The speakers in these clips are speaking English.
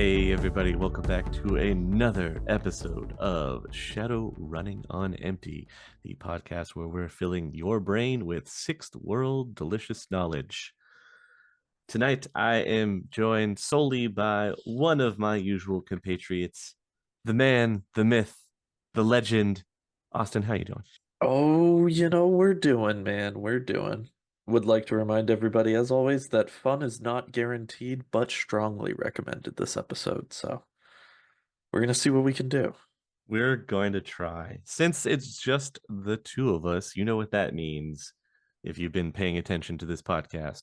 Hey everybody, welcome back to another episode of Shadowrunning on Empty, the podcast where we're filling your brain with sixth world delicious knowledge. Tonight I am joined solely by one of my usual compatriots, the man, the myth, the legend. Austin, how you doing? Oh, we're doing, man. We're doing. Would like to remind everybody, as always, that fun is not guaranteed, but strongly recommended this episode. So we're gonna see what we can do. We're going to try. Since it's just the two of us, you know what that means if you've been paying attention to this podcast.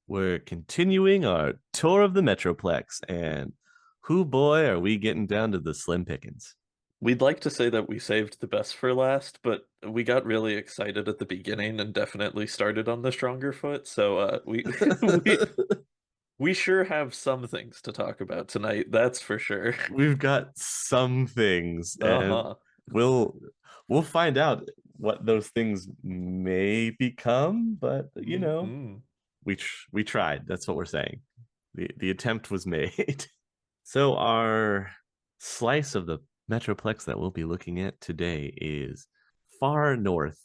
We're continuing our tour of the Metroplex, and who boy are we getting down to the slim pickings. We'd like to say that we saved the best for last, but we got really excited at the beginning and definitely started on the stronger foot. So we we we sure have some things to talk about tonight, that's for sure. We've got some things, and Uh-huh. we'll we'll find out what those things may become, but Hmm. we tried. That's what we're saying. The attempt was made. So our slice of the Metroplex that we'll be looking at today is far north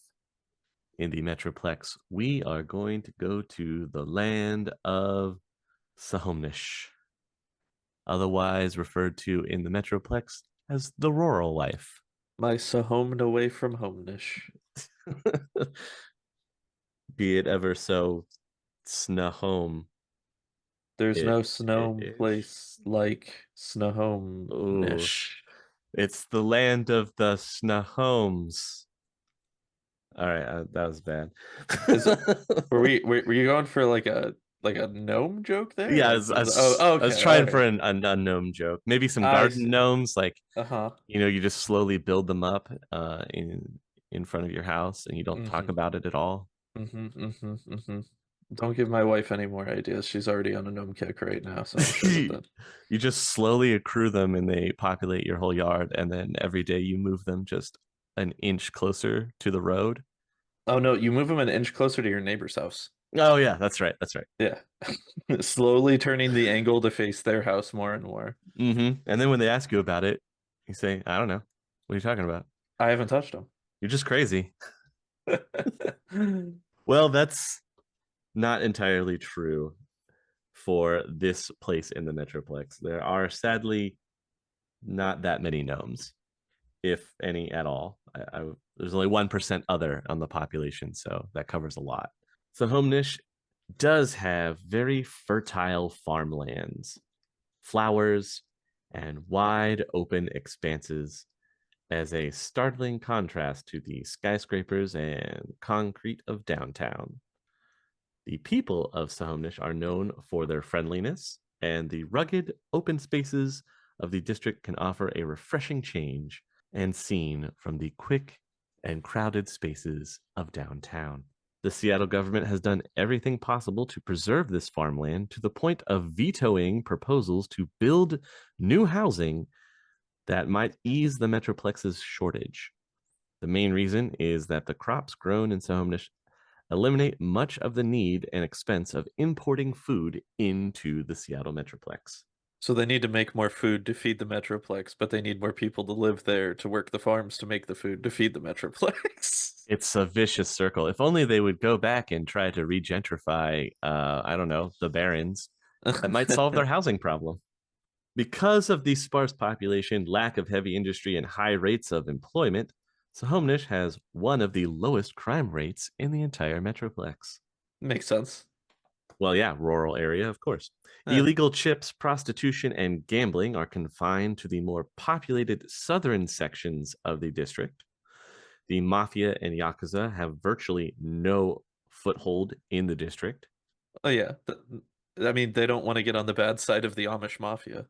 in the Metroplex. We are going to go to the land of Snohomish, otherwise referred to in the Metroplex as the rural life. My so home and away from home-ish. Be it ever so Snahome There's no snow ish. place like Oh, Snohomish. it's the land of the Snohomes. All right, that was bad. Is it? Were you going for like a gnome joke there? Yeah, Like, oh, I was okay, all trying for right. a gnome joke. Maybe some I garden see. gnomes, like Uh-huh. you just slowly build them up in front of your house, and you don't talk Mm-hmm. about it at all. Mm-hmm. Don't give my wife any more ideas. She's already on a gnome kick right now, so I'm sure that. You just slowly accrue them, and they populate your whole yard. And then every day you move them just an inch closer to the road. Oh no, you move them an inch closer to your neighbor's house. Oh yeah, that's right. That's right. Yeah. Slowly turning the angle to face their house more and more. And then when they ask you about it, you say, "I don't know. What are you talking about? I haven't touched them. You're just crazy." Well, that's not entirely true for this place in the Metroplex. There are sadly not that many gnomes, if any at all. There's only 1% other on the population, so that covers a lot. So Homenish does have very fertile farmlands, flowers, and wide open expanses as a startling contrast to the skyscrapers and concrete of downtown. The people of Snohomish are known for their friendliness, and the rugged, open spaces of the district can offer a refreshing change and scene from the quick and crowded spaces of downtown. The Seattle government has done everything possible to preserve this farmland to the point of vetoing proposals to build new housing that might ease the Metroplex's shortage. The main reason is that the crops grown in Snohomish eliminate much of the need and expense of importing food into the Seattle Metroplex. So they need to make more food to feed the Metroplex, but they need more people to live there to work the farms to make the food to feed the Metroplex. It's a vicious circle. If only they would go back and try to regentrify, I don't know, the barons, that might solve their housing problem. Because of the sparse population, lack of heavy industry, and high rates of employment, Snohomish has one of the lowest crime rates in the entire Metroplex. Makes sense. Well, yeah, rural area, of course. Yeah. Illegal chips, prostitution, and gambling are confined to the more populated southern sections of the district. The mafia and yakuza have virtually no foothold in the district. Oh yeah. I mean, they don't want to get on the bad side of the Amish mafia.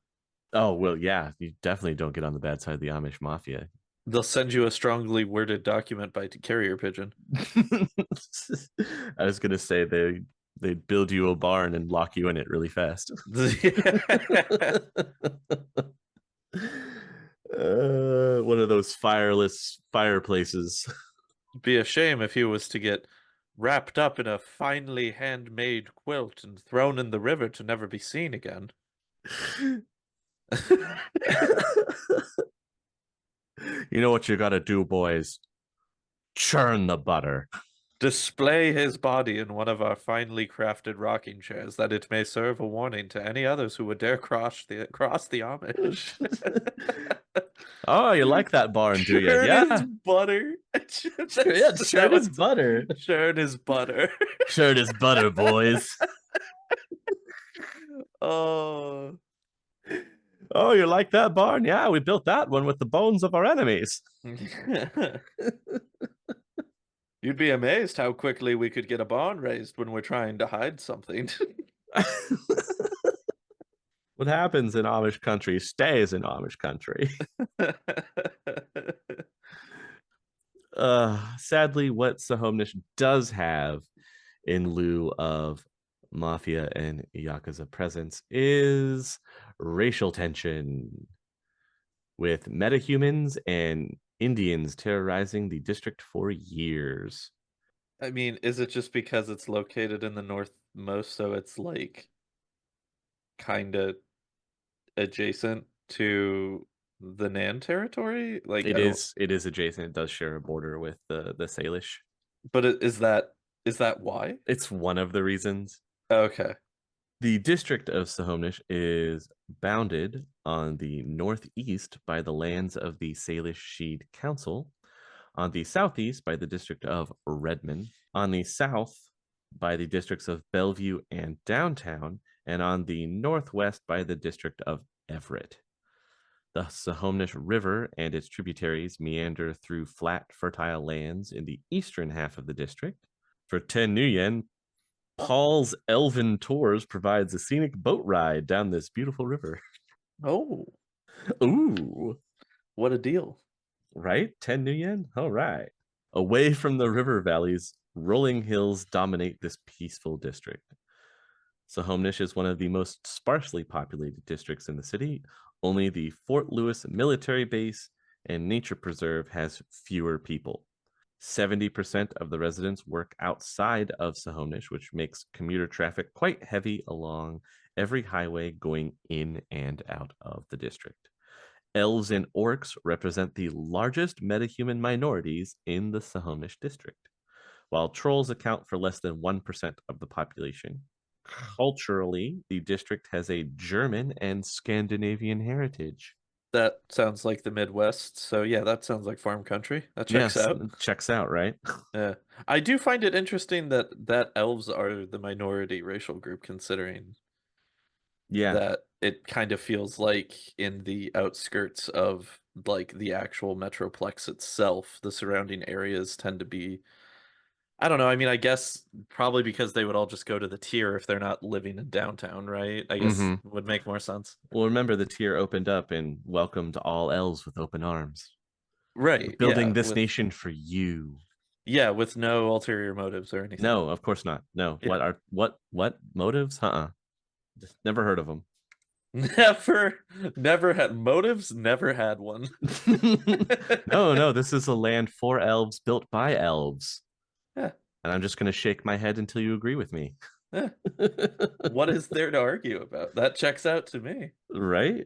Oh, well, yeah, you definitely don't get on the bad side of the Amish mafia. They'll send you a strongly worded document by carrier pigeon. I was going to say they'd build you a barn and lock you in it really fast. One of those fireless fireplaces. Be a shame if he was to get wrapped up in a finely handmade quilt and thrown in the river to never be seen again. You know what you gotta do, boys? Churn the butter. Display his body in one of our finely crafted rocking chairs, that it may serve a warning to any others who would dare cross the Amish. Oh, you like that barn, do you? Churn his Yeah. butter. Yeah, That churn his was butter. churn his butter. Churn his butter, boys. Oh. Oh, you like that barn? Yeah, we built that one with the bones of our enemies. You'd be amazed how quickly we could get a barn raised when we're trying to hide something. What happens in Amish country stays in Amish country. Sadly, what Snohomish does have in lieu of mafia and yakuza presence is racial tension, with metahumans and Indians terrorizing the district for years. I mean, is it just because it's located in the northmost, so it's like kind of adjacent to the Nan territory? Like, It I don't. is it is adjacent. It does share a border with the Salish. But is that why? It's one of the reasons. Okay. The district of Snohomish is bounded on the northeast by the lands of the Salish Sheed Council, on the southeast by the district of Redmond, on the south by the districts of Bellevue and Downtown, and on the northwest by the district of Everett. The Snohomish River and its tributaries meander through flat, fertile lands in the eastern half of the district. For 10 new yen, Paul's Elven Tours provides a scenic boat ride down this beautiful river. Oh, Ooh, what a deal. right? 10 new yen? All right. Away from the river valleys, rolling hills dominate this peaceful district. Snohomish is one of the most sparsely populated districts in the city. Only the Fort Lewis military base and nature preserve has fewer people. 70% of the residents work outside of Snohomish, which makes commuter traffic quite heavy along every highway going in and out of the district. Elves and orcs represent the largest metahuman minorities in the Snohomish district, while trolls account for less than 1% of the population. Culturally, the district has a German and Scandinavian heritage. That sounds like the Midwest. So yeah, that sounds like farm country. That checks Yes, out. checks out, right? Yeah. I do find it interesting that elves are the minority racial group, considering Yeah. that it kind of feels like in the outskirts of like the actual Metroplex itself, the surrounding areas tend to be, I don't know, I mean, I guess probably because they would all just go to the tier if they're not living in downtown, right? I guess Mm-hmm. would make more sense. Well, remember the tier opened up and welcomed all elves with open arms. We're Right, yeah, building this nation for you. with no ulterior motives or anything. No, of course not. No. Yeah. What motives? Uh-uh. Just never heard of them. Never had motives, never had one. No, no, this is a land for elves built by elves. Yeah, And I'm just going to shake my head until you agree with me. yeah. What is there to argue about? That checks out to me. Right?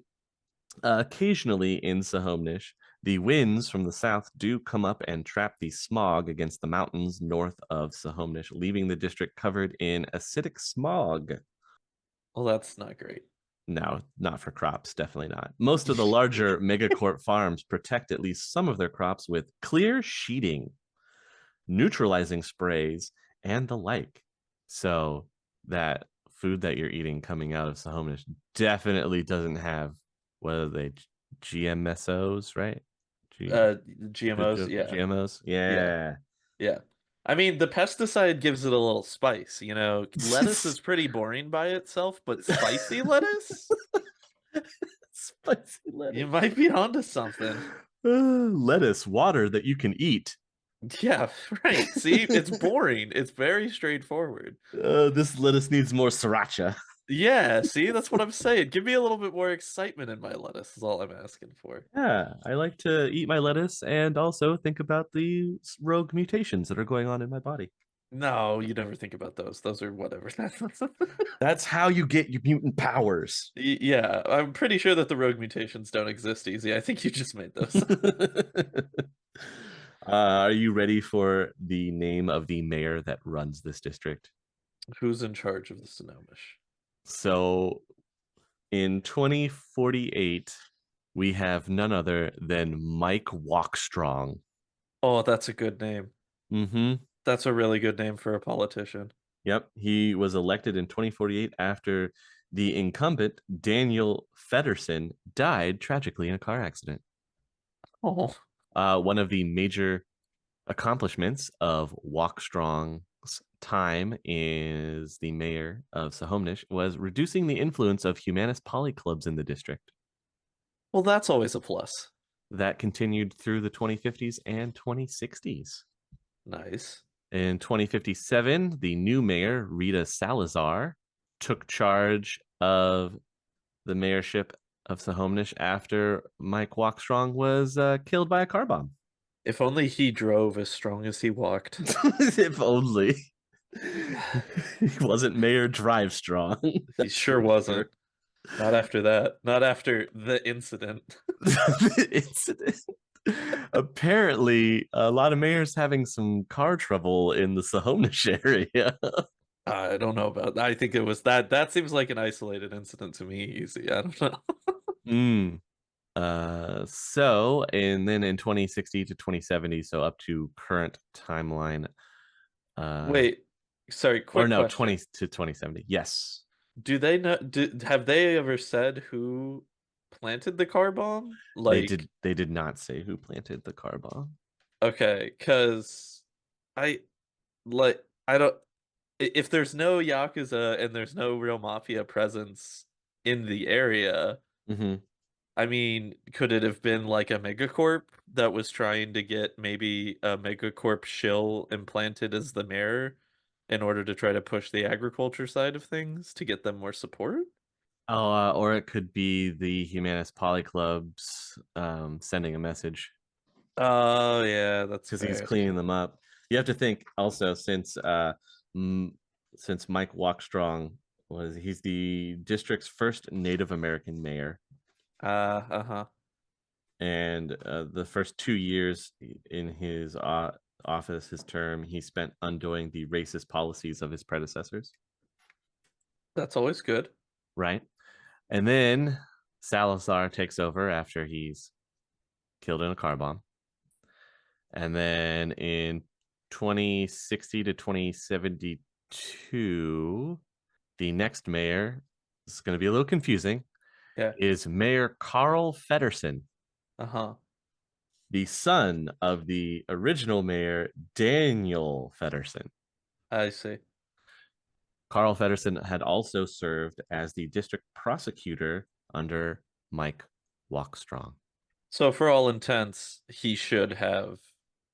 Occasionally in Snohomish, the winds from the south do come up and trap the smog against the mountains north of Snohomish, leaving the district covered in acidic smog. Well, that's not great. No, not for crops, definitely not. Most of the larger megacorp farms protect at least some of their crops with clear sheeting, neutralizing sprays, and the like. So that food that you're eating coming out of Snohomish definitely doesn't have, what are they, GMSOs, right? G GMOs, yeah. GMOs, Yeah. yeah. Yeah. I mean, the pesticide gives it a little spice, you know. Lettuce is pretty boring by itself, but spicy lettuce? Spicy You lettuce. might be onto something. Lettuce, water that you can eat. Yeah, right. See, it's boring. It's very straightforward. This lettuce needs more sriracha. Yeah, see, that's what I'm saying. Give me a little bit more excitement in my lettuce, is all I'm asking for. Yeah, I like to eat my lettuce and also think about the rogue mutations that are going on in my body. No, you never think about those. Those are whatever. That's how you get your mutant powers. Yeah, I'm pretty sure that the rogue mutations don't exist easy. I think you just made those. Are you ready for the name of the mayor that runs this district? Who's in charge of the Snohomish? So in 2048, we have none other than Mike Walkstrong. Oh, that's a good name. Mm-hmm. That's a really good name for a politician. Yep. He was elected in 2048 after the incumbent, Daniel Federson, died tragically in a car accident. Oh, One of the major accomplishments of Walkstrong's time as the mayor of Snohomish was reducing the influence of humanist poly clubs in the district. well, that's always a plus. That continued through the 2050s and 2060s. Nice. In 2057, the new mayor, Rita Salazar, took charge of the mayorship of Snohomish after Mike Walkstrong was killed by a car bomb. If only he drove as strong as he walked. If only he wasn't Mayor Drive Strong. He That's sure for wasn't. sure. Not after that. Not after the incident. The incident. Apparently, a lot of mayors having some car trouble in the Snohomish area. I don't know about that. I think it was that. That seems like an isolated incident to me, easy. I don't know. Mm. And then in 2060 to 2070, so up to current timeline, Wait, sorry, or quick no, 20 question. to 2070. Yes, Do they know have they ever said who planted the car bomb? they did. Like, They did not say who planted the car bomb. okay, because I I don't if there's no Yakuza and there's no real mafia presence in the area, Hmm. I mean, could it have been like a megacorp that was trying to get maybe a megacorp shill implanted as the mayor in order to try to push the agriculture side of things to get them more support? Oh, or it could be the Humanist Poly Clubs sending a message Oh yeah, that's because he's fair. cleaning them up. You have to think also m- since Mike Walkstrong was he's the district's first Native American mayor, Uh-huh. and the first 2 years in his office, his term, he spent undoing the racist policies of his predecessors. That's always good. Right, and then Salazar takes over after he's killed in a car bomb. And then in 2060 to 2072, the next mayor, this is going to be a little confusing, Yeah. is Mayor Carl Federson, Uh-huh. the son of the original mayor, Daniel Federson. I see. Carl Federson had also served as the district prosecutor under Mike Walkstrong. So for all intents, he should have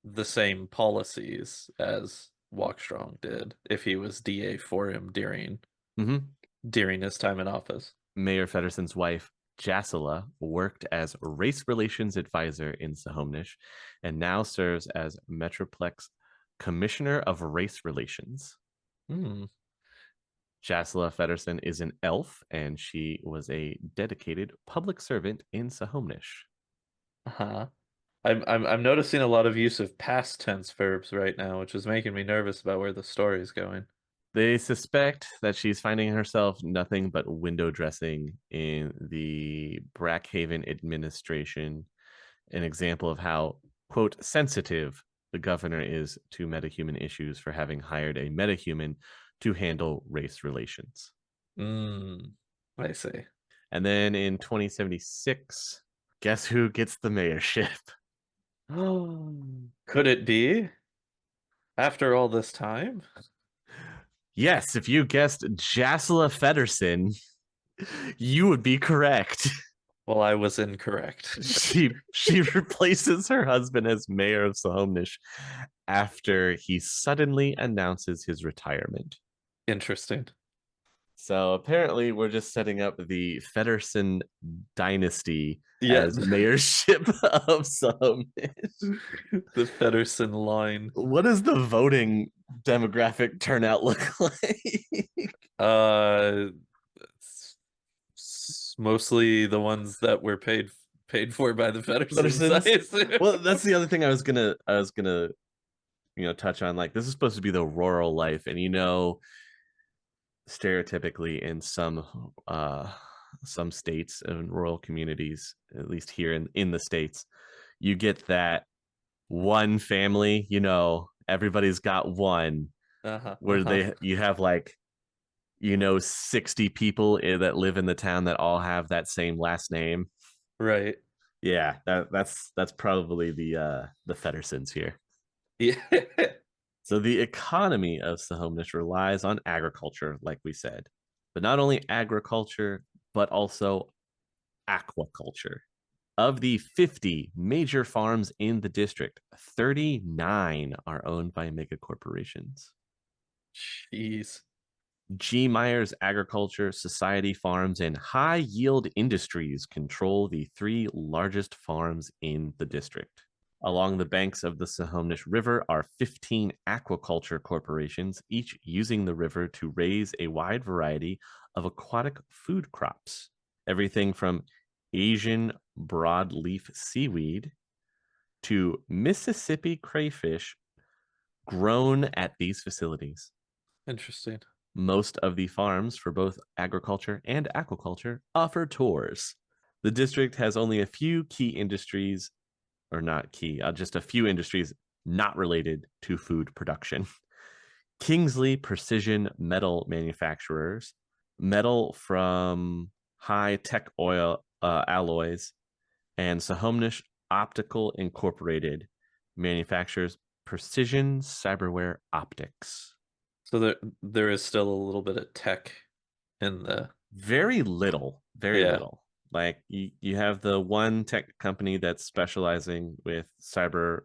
the same policies as Walkstrong did if he was DA for him Mm-hmm. during his time in office. Mayor Federson's wife, Jasila, worked as race relations advisor in Snohomish and now serves as Metroplex Commissioner of Race Relations. Hmm. Jasila Federson is an elf and she was a dedicated public servant in Snohomish. Uh-huh. I'm noticing a lot of use of past tense verbs right now, which is making me nervous about where the story is going. They suspect that she's finding herself nothing but window dressing in the Brackhaven administration, an example of how, quote, sensitive the governor is to metahuman issues for having hired a metahuman to handle race relations. Hmm. I see. And then in 2076, guess who gets the mayorship? Could it be after all this time? Yes, if you guessed Jasila Federson, you would be correct. Well, I was incorrect. She replaces her husband as mayor of Snohomish after he suddenly announces his retirement. Interesting. So apparently, we're just setting up the Feddersen dynasty Yeah, as mayorship of some. the Feddersen line. What does the voting demographic turnout look like? Uh, mostly the ones that were paid for by the Feddersons, I Feddersons. assume. Well, that's the other thing I was gonna touch on. Like, this is supposed to be the rural life, and stereotypically in some states and rural communities, at least here in the states, you get that one family, everybody's got one, Uh-huh, where uh-huh. you have like 60 people that live in the town that all have that same last name. Right. Yeah, that's probably the Feddersons here. Yeah. So the economy of Snohomish relies on agriculture, like we said, but not only agriculture, but also aquaculture. Of the 50 major farms in the district, 39 are owned by mega corporations. Jeez. G. Myers Agriculture, Society Farms, and High Yield Industries control the three largest farms in the district. Along the banks of the Snohomish River are 15 aquaculture corporations, each using the river to raise a wide variety of aquatic food crops. Everything from Asian broadleaf seaweed to Mississippi crayfish grown at these facilities. Interesting. Most of the farms for both agriculture and aquaculture offer tours. The district has only a few key industries, or not key, just a few industries not related to food production. Kingsley Precision Metal Manufacturers, metal from high tech oil alloys, and Snohomish Optical Incorporated manufactures precision cyberware optics. So there is still a little bit of tech in the Very little, very yeah. little. Like, you have the one tech company that's specializing with cyber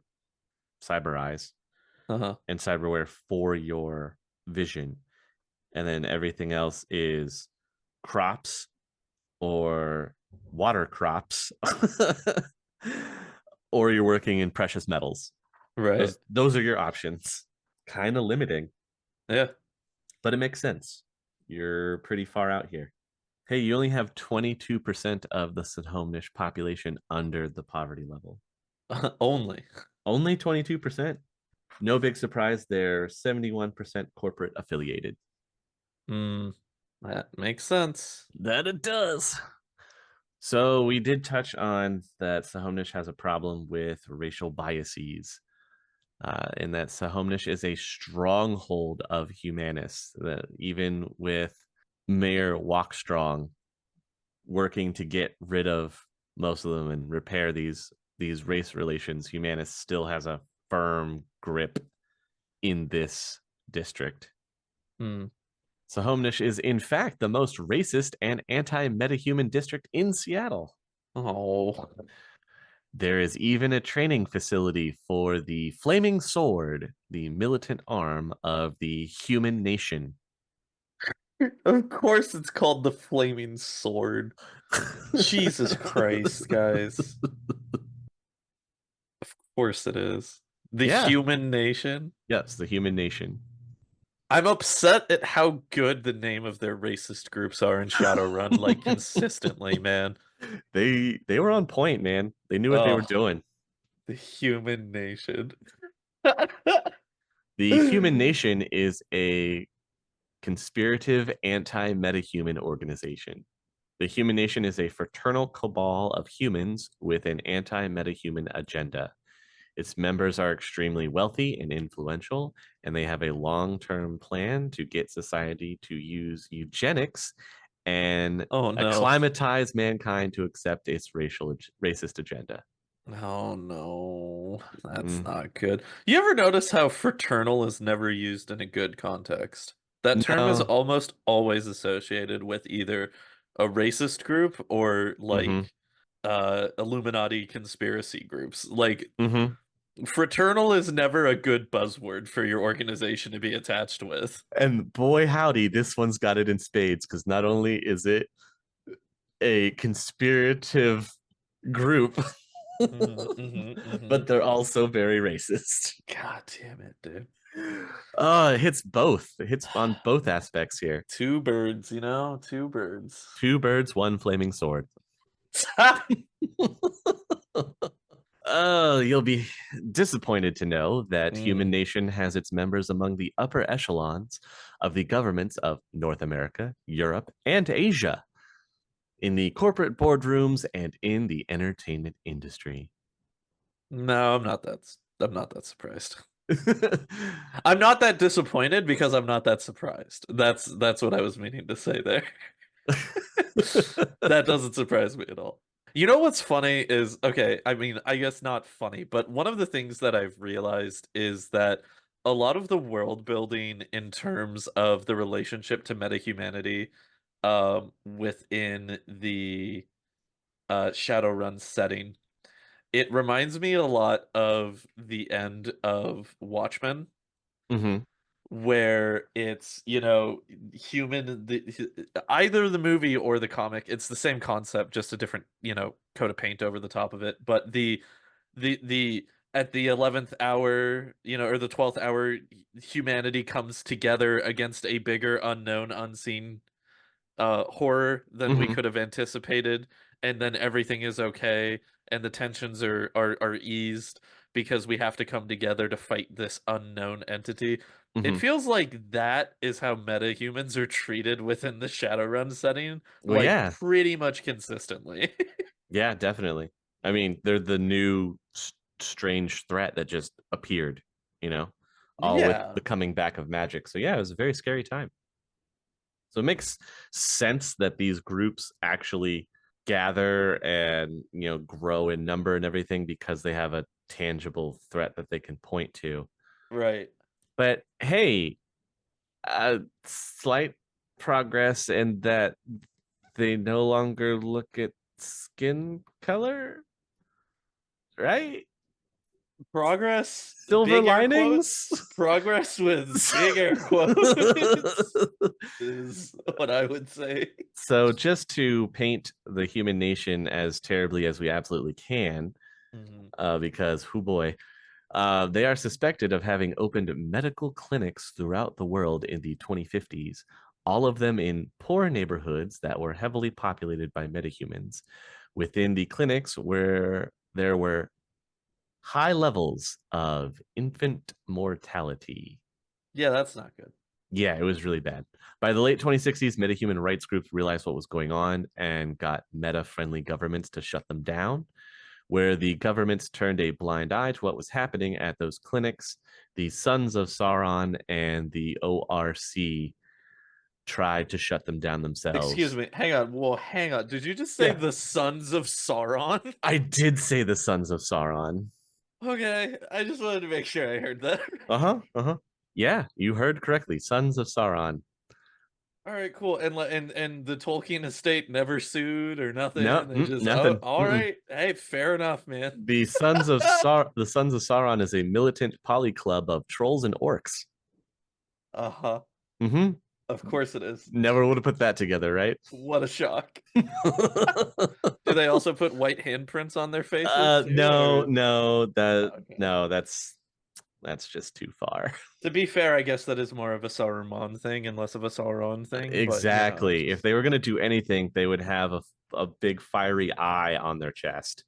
eyes Uh-huh. and cyberware for your vision, and then everything else is crops or water crops, or you're working in precious metals. Right. Those are your options. Kind of limiting, Yeah. but it makes sense. You're pretty far out here. Hey, you only have 22% of the Snohomish population under the poverty level. Only. Only 22%. No big surprise. They're 71% corporate affiliated. Hmm. That makes sense. That it does. So we did touch on that Snohomish has a problem with racial biases, in that Snohomish is a stronghold of humanists. That even with Mayor Walkstrong working to get rid of most of them and repair these race relations, Humanist still has a firm grip in this district. Hmm. Snohomish is in fact the most racist and anti-metahuman district in Seattle. Oh. There is even a training facility for the Flaming Sword, the militant arm of the human nation. Of course it's called the Flaming Sword. Jesus Christ, guys. Of course it is. The Yeah, Human Nation. yes, the human nation. I'm upset at how good the name of their racist groups are in Shadowrun, like consistently, man. They were on point, man. They knew what they were Oh, doing. the Human Nation. The human nation is a conspirative anti-metahuman organization. The human nation is a fraternal cabal of humans with an anti-metahuman agenda. Its members are extremely wealthy and influential, and they have a long-term plan to get society to use eugenics and Oh no. acclimatize mankind to accept its racist agenda. Oh no. That's Mm. not good. You ever notice how fraternal is never used in a good context? That term is No. almost always associated with either a racist group or Mm-hmm. like Illuminati conspiracy groups. Like Mm-hmm. Fraternal is never a good buzzword for your organization to be attached with. And boy, howdy, this one's got it in spades because not only is it a conspirative group, but they're also very racist. God damn it, dude. Oh, it hits both. It hits on both aspects here. Two birds, two birds. Two birds, one flaming sword. Oh, you'll be disappointed to know that Human Nation has its members among the upper echelons of the governments of North America, Europe, and Asia, in the corporate boardrooms and in the entertainment industry. No, I'm not that surprised. I'm not that disappointed because I'm not that surprised. That's what I was meaning to say there. That doesn't surprise me at all. You know what's funny is, okay, I mean, I guess not funny, but one of the things that I've realized is that a lot of the world building in terms of the relationship to metahumanity within the Shadowrun setting, it reminds me a lot of the end of Watchmen, Mm-hmm. where it's, either the movie or the comic, it's the same concept, just a different, coat of paint over the top of it. But the at the 11th hour, or the 12th hour, humanity comes together against a bigger unknown, unseen horror than we Mm-hmm. could have anticipated, and then everything is okay, and the tensions are eased because we have to come together to fight this unknown entity. It Mm-hmm. feels like that is how metahumans are treated within the Shadowrun setting, Well, like yeah, pretty much consistently. yeah, definitely. I mean, they're the new strange threat that just appeared, you know, all with Yeah, the coming back of magic. So yeah, it was a very scary time. So it makes sense that these groups actually gather and, grow in number and everything because they have a tangible threat that they can point to. right. But hey, slight progress in that they no longer look at skin color, right? Progress, Silver big air linings. quotes, progress with big air quotes is what I would say. So, just to paint the human nation as terribly as we absolutely can, Mhm. because, who boy, they are suspected of having opened medical clinics throughout the world in the 2050s, all of them in poor neighborhoods that were heavily populated by metahumans. Within the clinics, where there were high levels of infant mortality. Yeah, that's not good. Yeah, it was really bad. By the late 2060s, metahuman rights groups realized what was going on and got meta friendly governments to shut them down. Where the governments turned a blind eye to what was happening at those clinics, the Sons of Sauron and the ORC tried to shut them down Excuse themselves. me. Hang on. Well, hang on. Did you just say Yeah, the Sons of Sauron? I did say the Sons of Sauron. Okay, I just wanted to make sure I heard that. Uh huh. Uh huh. Yeah, you heard correctly. Sons of Sauron. All right, cool. And the Tolkien estate never sued or No, nothing. They just, oh, nothing. all Mm-mm. right. Hey, fair enough, man. The Sons of Sauron is a militant poly club of trolls and orcs. Uh-huh. Mm-hmm. Of course it is. Never would have put that together, right? What a shock. Do they also put white handprints on their faces too? No, Or no, okay. that's just too far. To be fair, I guess that is more of a Saruman thing and less of a Sauron thing, but Exactly. If they were gonna do anything, they would have a big fiery eye on their chest.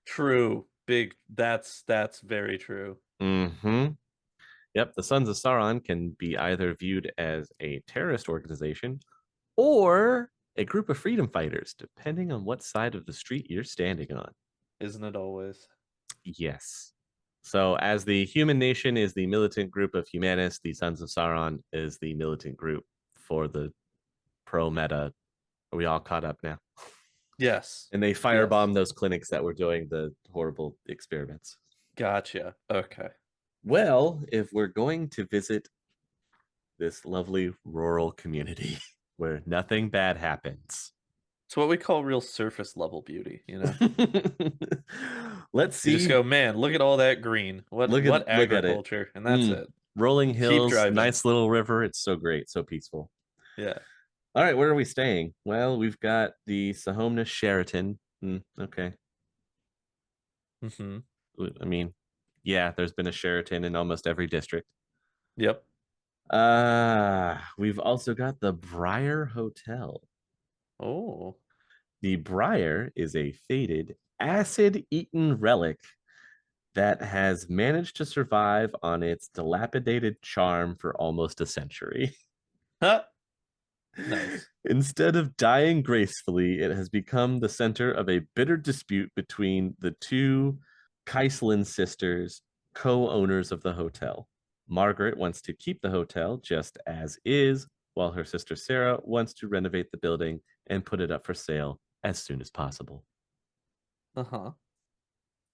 true. Big that's very true. Mm-hmm. Yep, the Sons of Sauron can be either viewed as a terrorist organization or a group of freedom fighters, depending on what side of the street you're standing on. Isn't it always? Yes. So, as the human nation is the militant group of humanists, the Sons of Sauron is the militant group for the pro meta. Are we all caught up now? Yes. And they Yes. firebomb those clinics that were doing the horrible experiments. Gotcha. Okay. Well, if we're going to visit this lovely rural community where nothing bad happens, It's what we call real surface level beauty, you know? Let's You just see. go, man, look at all that green. What Look at it. agriculture? And that's Mm. it. Rolling Keep hills, driving. nice little river. It's so great, so peaceful. Yeah. All right, where are we staying? Well, we've got the Snohomish Sheraton. Okay. Hmm. I mean, yeah, there's been a Sheraton in almost every district. Yep. We've also got the Brier Hotel. Oh. The Brier is a faded, acid-eaten relic that has managed to survive on its dilapidated charm for almost a century. Huh. Nice. Instead of dying gracefully, it has become the center of a bitter dispute between the two Kaislin sisters, co owners of the hotel. Margaret wants to keep the hotel just as is, while her sister Sarah wants to renovate the building and put it up for sale as soon as possible. Uh-huh.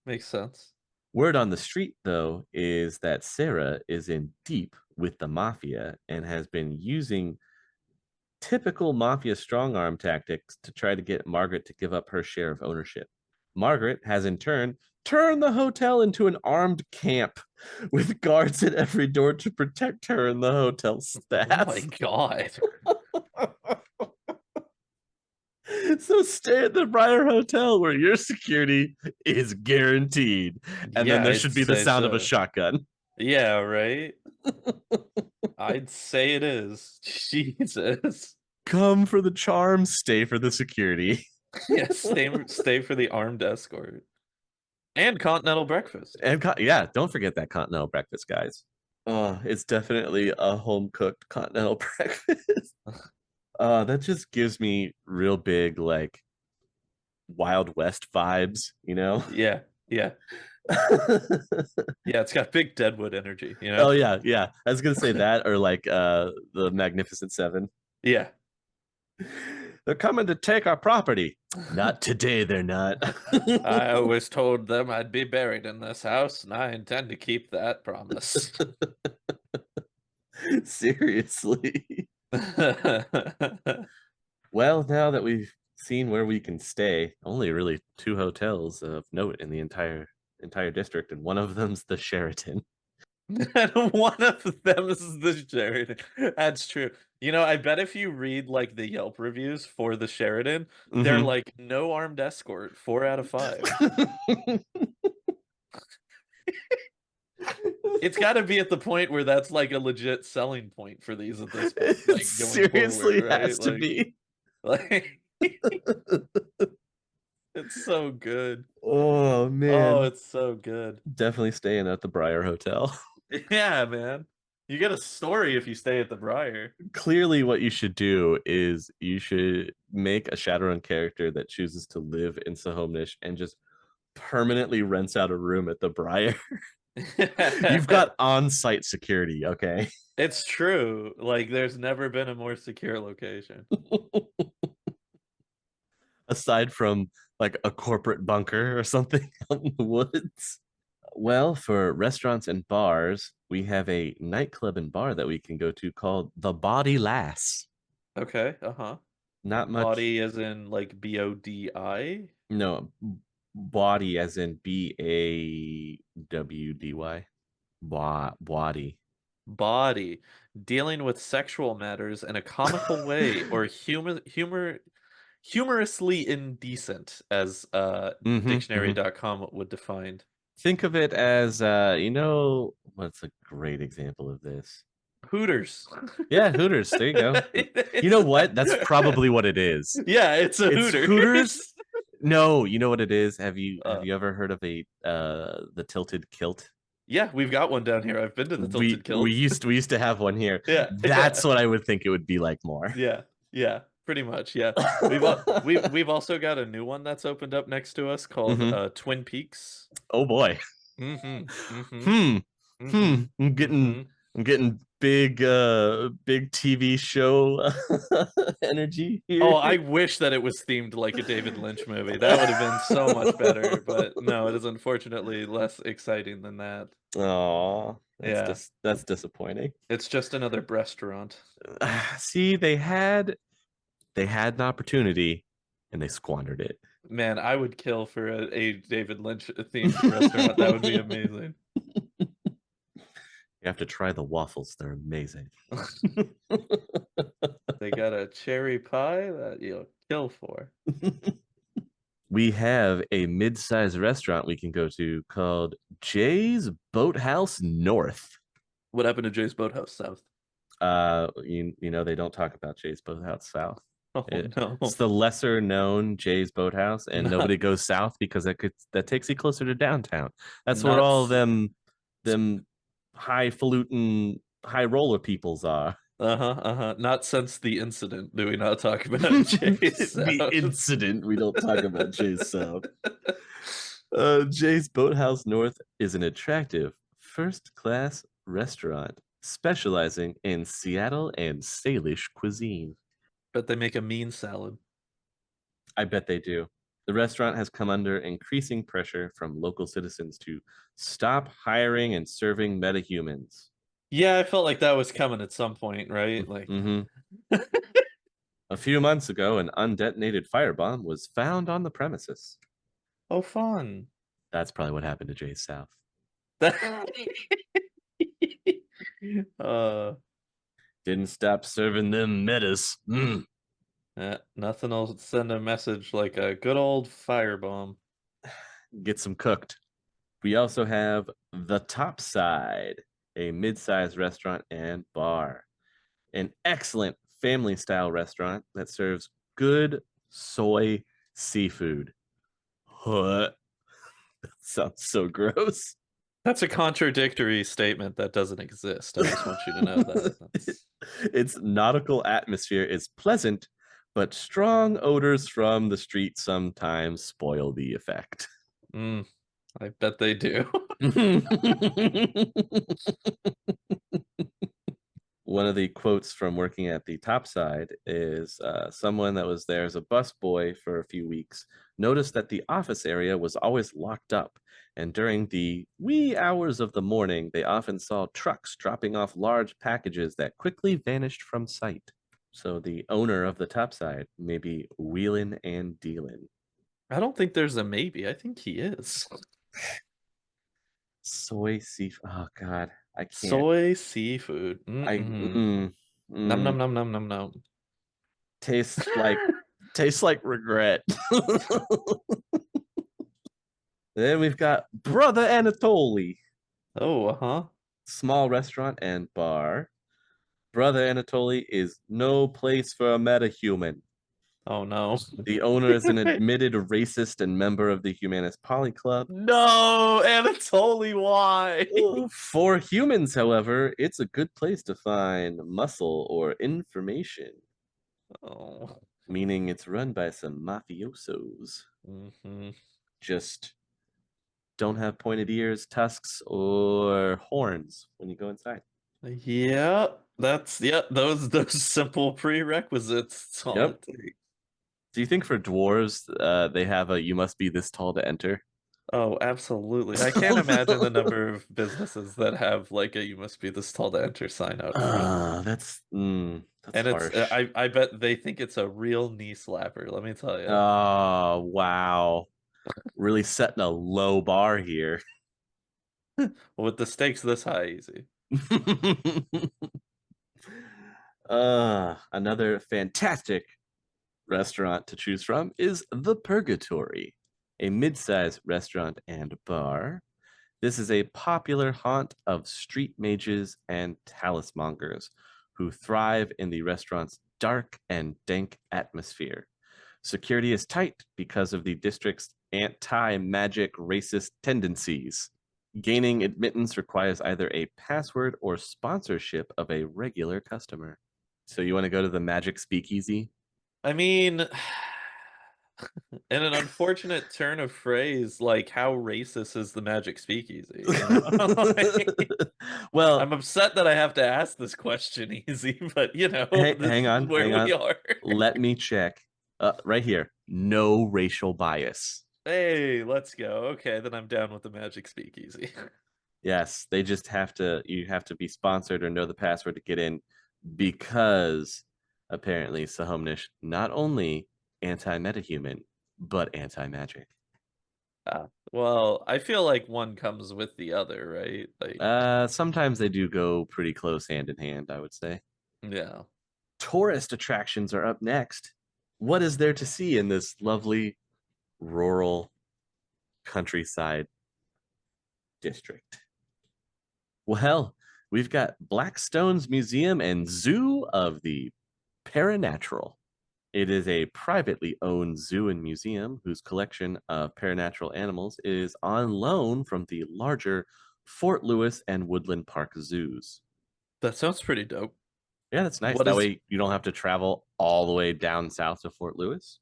Makes sense. Word on the street, though, is that Sarah is in deep with the mafia and has been using typical mafia strong arm tactics to try to get Margaret to give up her share of ownership. Margaret has in turn turned the hotel into an armed camp with guards at every door to protect her and the hotel Oh my staff. God. So stay at the Brier Hotel where your security is guaranteed. And then Yeah, there I'd should be the say sound of a so. shotgun. Yeah, right? I'd say it is. Jesus. Come for the charm, stay for the security. Yeah, stay for the armed escort. And continental breakfast. And yeah, don't forget that continental breakfast, guys. Oh, it's definitely a home cooked continental breakfast. That just gives me real big like Wild West vibes, you know? Yeah, yeah. Yeah, it's got big Deadwood energy, you know? Oh yeah, yeah. I was gonna say that or like the Magnificent Seven. Yeah. They're coming to take our property. Not today, they're not. I always told them I'd be buried in this house, and I intend to keep that promise. Seriously. Well, now that we've seen where we can stay, only really two hotels of note in the entire district, and one of them's the Sheraton. And one of them is the Sheridan. That's true. You know, I bet if you read like the Yelp reviews for the Sheridan, they're Mm-hmm. like no armed escort, 4 out of 5. It's got to be at the point where that's like a legit selling point for these at this point, It like going forward, seriously right? has to be. Like it's so good. Oh Oh, man, it's so good. definitely staying at the Brier Hotel. Yeah, man. You get a story if you stay at the Briar. Clearly, what you should do is you should make a Shadowrun character that chooses to live in Snohomish and just permanently rents out a room at the Brier. You've got on-site security, okay? It's true. Like, there's never been a more secure location. Aside from like a corporate bunker or something out in the woods. Well, for restaurants and bars, we have a nightclub and bar that we can go to called The Body Lass. Okay, uh-huh. Not much, Body as in like BODI? no, body as in BAWDY. Body. Body. Dealing with sexual matters in a comical way or humorously indecent, as Hmm. dictionary.com would define. Think of it as, what's a great example of this? Hooters. Yeah, Hooters. There you go. You It's know what? That's probably what it is. yeah, it's a It's Hooters. Hooters. No, you know what it is? Have Uh, you ever heard of the tilted kilt? yeah, we've got one down here. I've been to the We Tilted we Kilt. used we used to have one here. Yeah, That's yeah. what I would think it would be like more. Yeah, yeah, pretty much. Yeah. We've also got a new one that's opened up next to us called Hmm. Twin Peaks. Oh boy. Mm-hmm. Mm-hmm. Hmm. Mm-hmm. I'm Mm-hmm. getting big TV show energy Oh, here. I wish that it was themed like a David Lynch movie. That would have been so much better, but no, it is unfortunately less exciting than that. Oh, Yeah. that's disappointing. It's just another restaurant. See, they had an opportunity and they squandered it. Man, I would kill for a David Lynch themed restaurant. That would be amazing. You have to try the waffles; they're amazing. They got a cherry pie that you'll kill for. We have a mid-sized restaurant we can go to called Jay's Boathouse North. What happened to Jay's Boathouse South? You know they don't talk about Jay's Boathouse South. Oh no. It's the lesser known Jay's Boathouse, and nobody Not goes south because that takes you closer to downtown. That's where not all them highfalutin high roller peoples are. uh-huh. Not since the incident do we not talk about Jay's The South. incident. We don't talk about Jay's South. Jay's Boathouse North is an attractive first-class restaurant specializing in Seattle and Salish cuisine. But they make a mean salad. I bet they do. The restaurant has come under increasing pressure from local citizens to stop hiring and serving metahumans. Yeah, I felt like that was coming at some point, right? Like, Mm-hmm. A few months ago, an undetonated firebomb was found on the premises. oh, fun. That's probably what happened to Jay's South. That Didn't stop serving them metas. nothing will send a message like a good old firebomb. Get some cooked. We also have The Top Side, a mid-sized restaurant and bar. An excellent family-style restaurant that serves good soy seafood. What? That sounds so gross. That's a contradictory statement that doesn't exist. I just want you to know that. Its nautical atmosphere is pleasant, but strong odors from the street sometimes spoil the effect. I bet they do. One of the quotes from working at the Top Side is someone that was there as a busboy for a few weeks noticed that the office area was always locked up. And during the wee hours of the morning, they often saw trucks dropping off large packages that quickly vanished from sight. So the owner of the Top Side may be wheeling and dealing. I don't think there's a maybe. I think he is. Soy seafood. Oh God, I can't. Soy seafood. I Num num num num num num. tastes like regret. Then we've got Brother Anatoly, Oh, uh-huh. small restaurant and bar. Brother Anatoly is no place for a metahuman. Oh no. The owner is an admitted racist and member of the Humanist Poly Club. No, Anatoly, why? For humans, however, it's a good place to find muscle or information. Oh. Meaning it's run by some mafiosos. Just don't have pointed ears, tusks, or horns when you go inside. Yeah, those simple prerequisites. That's all Yep. it takes. Do you think for dwarves they have a "you must be this tall to enter"? Oh, absolutely. I can't imagine the number of businesses that have like a "you must be this tall to enter" sign out front. That's And harsh. it's I bet they think it's a real knee slapper, let me tell you. Oh wow, really setting a low bar here. With the stakes this high, easy. Another fantastic restaurant to choose from is the Purgatory, a mid-sized restaurant and bar. This is a popular haunt of street mages and talismongers who thrive in the restaurant's dark and dank atmosphere. Security is tight because of the district's anti-magic racist tendencies. Gaining admittance requires either a password or sponsorship of a regular customer. So you want to go to the Magic Speakeasy? I mean, in an unfortunate turn of phrase, like how racist is the Magic Speakeasy? You know? Well, I'm upset that I have to ask this question, easy, but you know, hey, this hang is on, where hang on. we are. Let me check. Right here. No racial bias. Hey, let's go. Okay, then I'm down with the Magic Speakeasy. Yes, they just you have to be sponsored or know the password to get in because apparently Snohomish not only anti-metahuman, but anti-magic. Well, I feel like one comes with the other, right? Like, Sometimes they do go pretty close hand in hand, I would say. yeah. Tourist attractions are up next. What is there to see in this lovely rural countryside district? Well, we've got Blackstone's Museum and Zoo of the Paranatural. It is a privately owned zoo and museum whose collection of paranatural animals is on loan from the larger Fort Lewis and Woodland Park zoos. That sounds pretty dope. Yeah, that's nice. What That is way you don't have to travel all the way down south to Fort Lewis.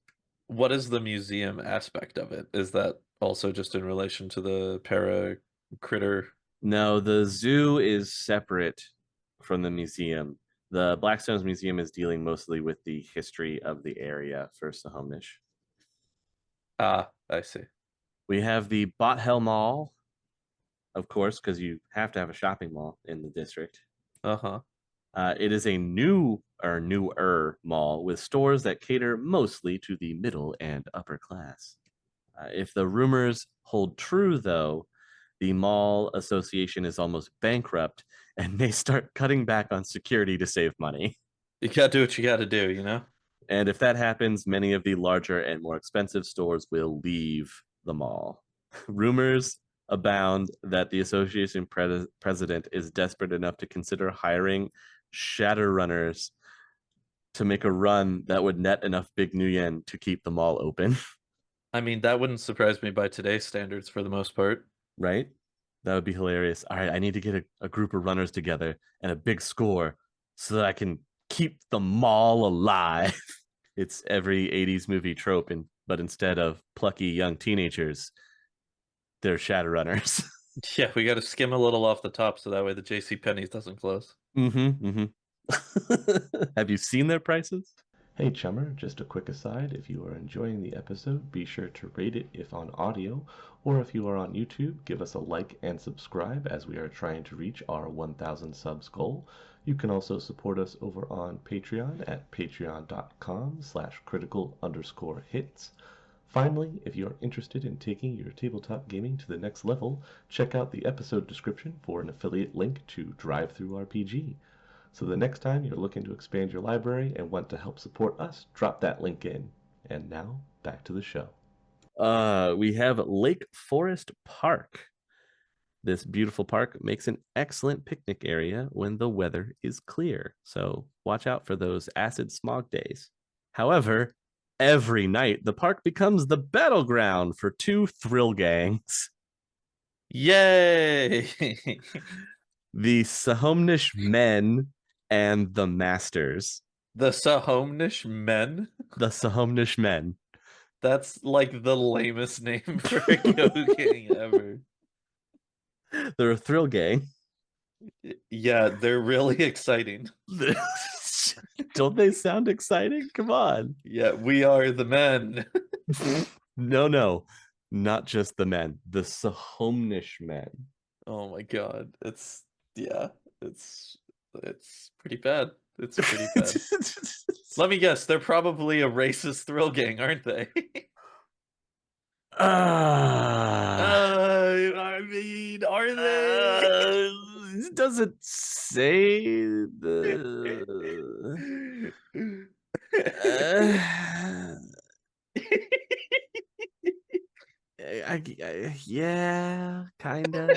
what is the museum aspect of it? Is that also just in relation to the para critter? No, the zoo is separate from the museum. The Blackstones Museum is dealing mostly with the history of the area for Snohomish. Ah, I see. We have the Bothell Mall, of course, because you have to have a shopping mall in the district. Uh-huh. It is a new or newer mall with stores that cater mostly to the middle and upper class. If the rumors hold true, though, the mall association is almost bankrupt and they start cutting back on security to save money. You gotta do what you gotta do, you know? And if that happens, many of the larger and more expensive stores will leave the mall. Rumors abound that the association president is desperate enough to consider hiring Shadowrunners to make a run that would net enough big new yen to keep the mall open. I mean, that wouldn't surprise me by today's standards for the most part. Right? That would be hilarious. All right, I need to get a group of runners together and a big score so that I can keep the mall alive. It's every 80s movie trope, but instead of plucky young teenagers, they're Shadowrunners. Yeah, we gotta skim a little off the top so that way the JC Penney's doesn't close. Have you seen their prices? Hey Chummer, just a quick aside, if you are enjoying the episode, be sure to rate it if on audio, or if you are on YouTube, give us a like and subscribe as we are trying to reach our 1,000 subs goal. You can also support us over on Patreon at patreon.com/critical_hits. Finally, if you are interested in taking your tabletop gaming to the next level, check out the episode description for an affiliate link to DriveThruRPG. So the next time you're looking to expand your library and want to help support us, drop that link in. And now, back to the show. We have Lake Forest Park. This beautiful park makes an excellent picnic area when the weather is clear. So watch out for those acid smog days. However, every night the park becomes the battleground for two thrill gangs. Yay! The Snohomish Men and the Masters. The Snohomish Men? The Snohomish Men. That's like the lamest name for a go gang ever. They're a thrill gang. Yeah, they're really exciting. Don't they sound exciting? Come on. Yeah, we are the men. No, not just the men, the Snohomish Men. Oh my God. It's pretty bad. It's pretty bad. Let me guess, they're probably a racist thrill gang, aren't they? I mean, are they? It doesn't say the. Yeah, kind of.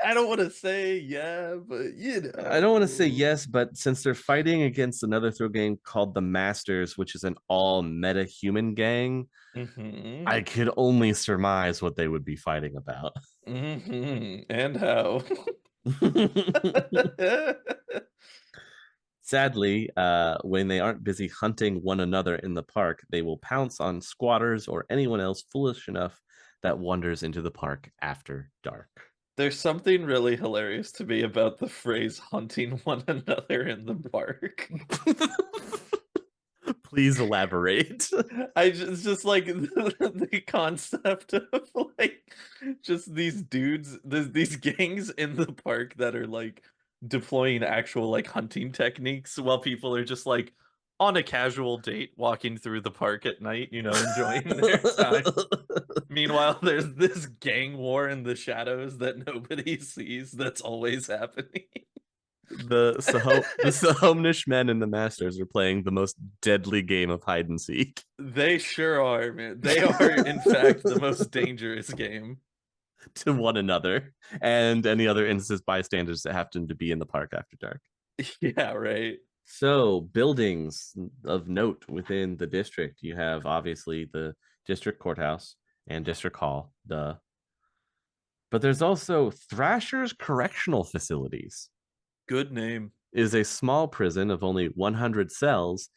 I don't want to say yeah, but you know. I don't want to say yes, but since they're fighting against another throw gang called the Masters, which is an all meta human gang, I could only surmise what they would be fighting about. And how. Sadly, when they aren't busy hunting one another in the park, they will pounce on squatters or anyone else foolish enough that wanders into the park after dark. There's something really hilarious to me about the phrase hunting one another in the park. Please elaborate. It's just like the concept of like just these dudes, these gangs in the park that are like deploying actual like hunting techniques while people are just like on a casual date walking through the park at night, enjoying their time. Meanwhile, there's this gang war in the shadows that nobody sees that's always happening. The Snohomish men and the Masters are playing the most deadly game of hide and seek They sure are, man. They are, in fact, the most dangerous game. to one another and any other innocent bystanders that happen to be in the park after dark. Yeah, right. So, buildings of note within the district, you have obviously the district courthouse and district hall, but there's also Thrasher's Correctional Facilities. Good name. Is a small prison of only 100 cells,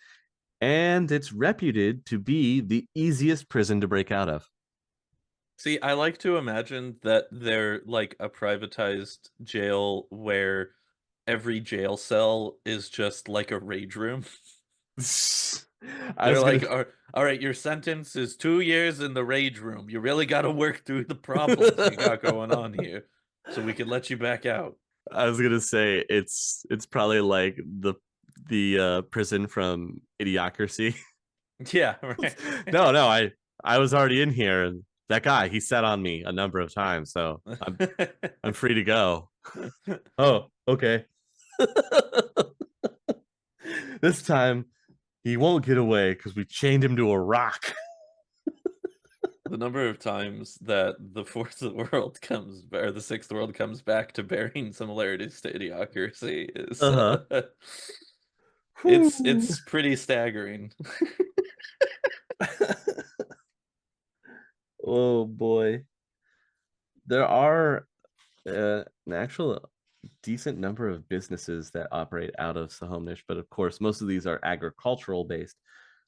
and it's reputed to be the easiest prison to break out of. See, I like to imagine that they're like a privatized jail where every jail cell is just like a rage room. I They're was gonna like, all right, your sentence is 2 years in the rage room. You really got to work through the problems you got going on here so we can let you back out. I was gonna say it's probably like the prison from Idiocracy. Yeah, right. No, I was already in here, and that guy he sat on me a number of times, so I'm free to go. Oh, okay. This time he won't get away because we chained him to a rock. The number of times that the fourth world comes, or the sixth world comes back to bearing similarities to Idiocracy is, Uh-huh. it's pretty staggering. Oh boy. There are an actual decent number of businesses that operate out of Snohomish, but of course, most of these are agricultural based.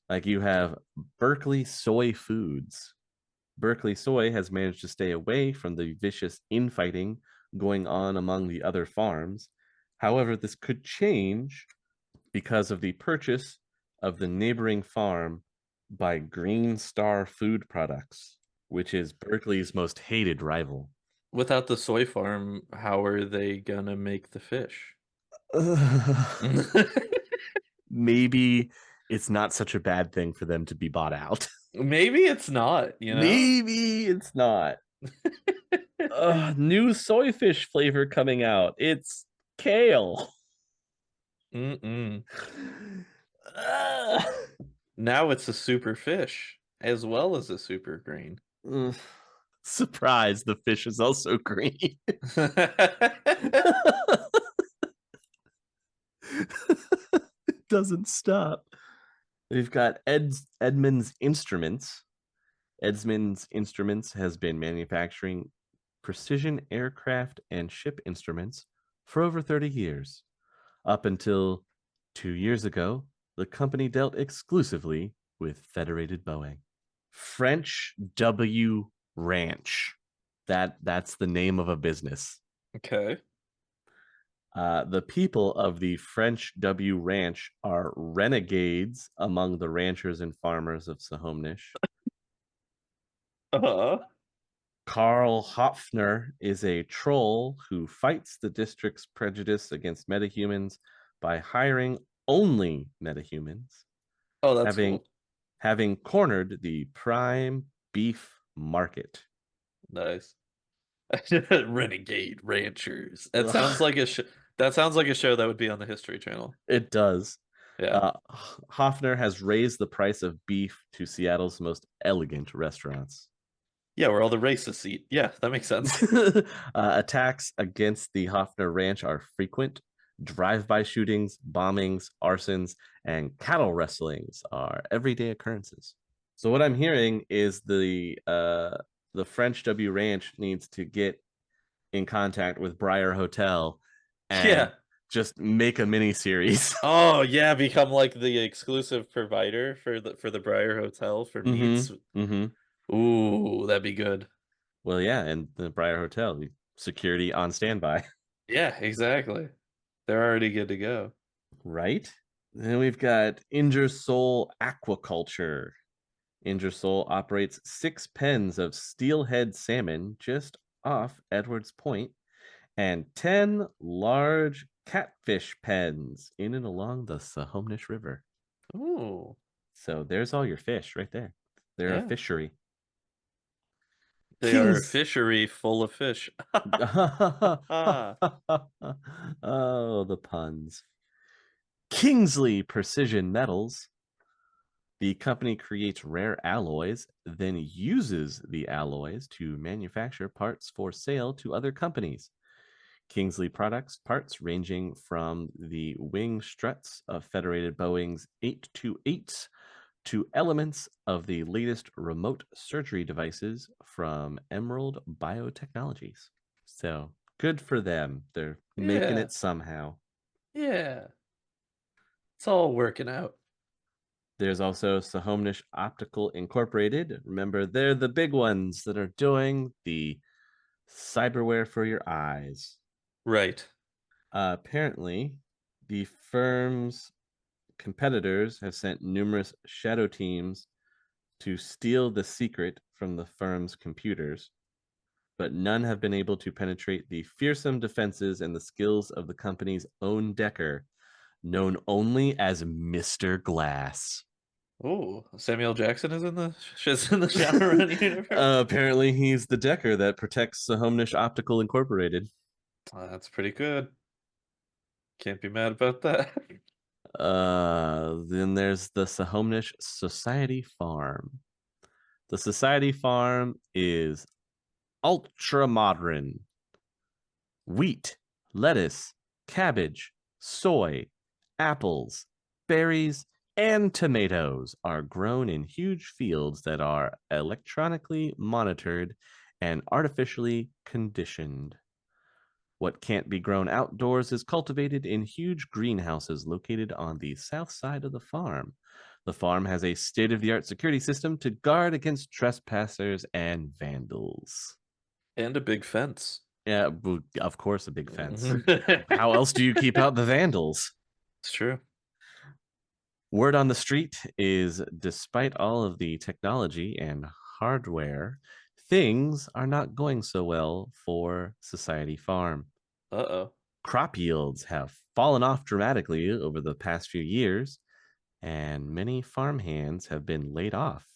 Like you have Berkeley Soy Foods. Berkeley Soy has managed to stay away from the vicious infighting going on among the other farms. However, this could change because of the purchase of the neighboring farm by Green Star Food Products, which is Berkeley's most hated rival. Without the soy farm, how are they gonna make the fish? Maybe it's not such a bad thing for them to be bought out. Maybe it's not, you know? Maybe it's not. New soy fish flavor coming out. It's kale. Mm-mm. Now it's a super fish as well as a super green. Surprise, the fish is also green. It doesn't stop. We've got Edmunds Instruments. Edmunds Instruments has been manufacturing precision aircraft and ship instruments for over 30 years. Up until 2 years ago, the company dealt exclusively with Federated Boeing. French W Ranch. That's the name of a business. Okay. The people of the French W Ranch are renegades among the ranchers and farmers of Snohomish. Uh-huh. Karl Hopfner is a troll who fights the district's prejudice against metahumans by hiring only metahumans, Oh, that's having cool. having cornered the prime beef market. Nice. Renegade Ranchers. That sounds Ugh, like a that sounds like a show that would be on the History Channel. it does. Yeah. Uh, Hofner has raised the price of beef to Seattle's most elegant restaurants. Yeah, where all the racists eat. Yeah, that makes sense. Attacks against the Hofner Ranch are frequent. Drive-by shootings, bombings, arsons, and cattle wrestlings are everyday occurrences. So what I'm hearing is the French W Ranch needs to get in contact with Brier Hotel and Yeah. just make a mini series. Oh, yeah, become like the exclusive provider for the Brier Hotel for Mm-hmm. meats. Mm-hmm. Ooh, that'd be good. Well, yeah, and the Brier Hotel, security on standby. Yeah, exactly. They're already good to go. Right? Then we've got Ingersoll Aquaculture. Ingersoll operates 6 pens of steelhead salmon just off Edwards Point and 10 large catfish pens in and along the Snohomish River. Ooh, So there's all your fish right there. They're a yeah. fishery. They are a Kings. fishery full of fish. Oh, the puns. Kingsley Precision Metals. The company creates rare alloys, then uses the alloys to manufacture parts for sale to other companies. Kingsley products parts ranging from the wing struts of Federated Boeing's 828s to elements of the latest remote surgery devices from Emerald Biotechnologies. So good for them. They're making Yeah, it somehow. yeah. It's all working out. There's also Snohomish Optical Incorporated. Remember, they're the big ones that are doing the cyberware for your eyes. Right. Apparently, the firm's competitors have sent numerous shadow teams to steal the secret from the firm's computers, but none have been able to penetrate the fearsome defenses and the skills of the company's own Decker, known only as Mr. Glass. Ooh, Samuel Jackson is in the Shadowrun universe. Apparently, he's the Decker that protects Snohomish Optical Incorporated. That's pretty good. Can't be mad about that. Then there's the Snohomish Society Farm. The Society Farm is ultra modern. Wheat, lettuce, cabbage, soy, apples, berries, and tomatoes are grown in huge fields that are electronically monitored and artificially conditioned. What can't be grown outdoors is cultivated in huge greenhouses located on the south side of the farm. The farm has a state of the art security system to guard against trespassers and vandals. And a big fence. Yeah, of course, a big fence. It's How else do you keep out the vandals? true. Word on the street is despite all of the technology and hardware, things are not going so well for Society Farm. Uh-oh. Crop yields have fallen off dramatically over the past few years, and many farm hands have been laid off.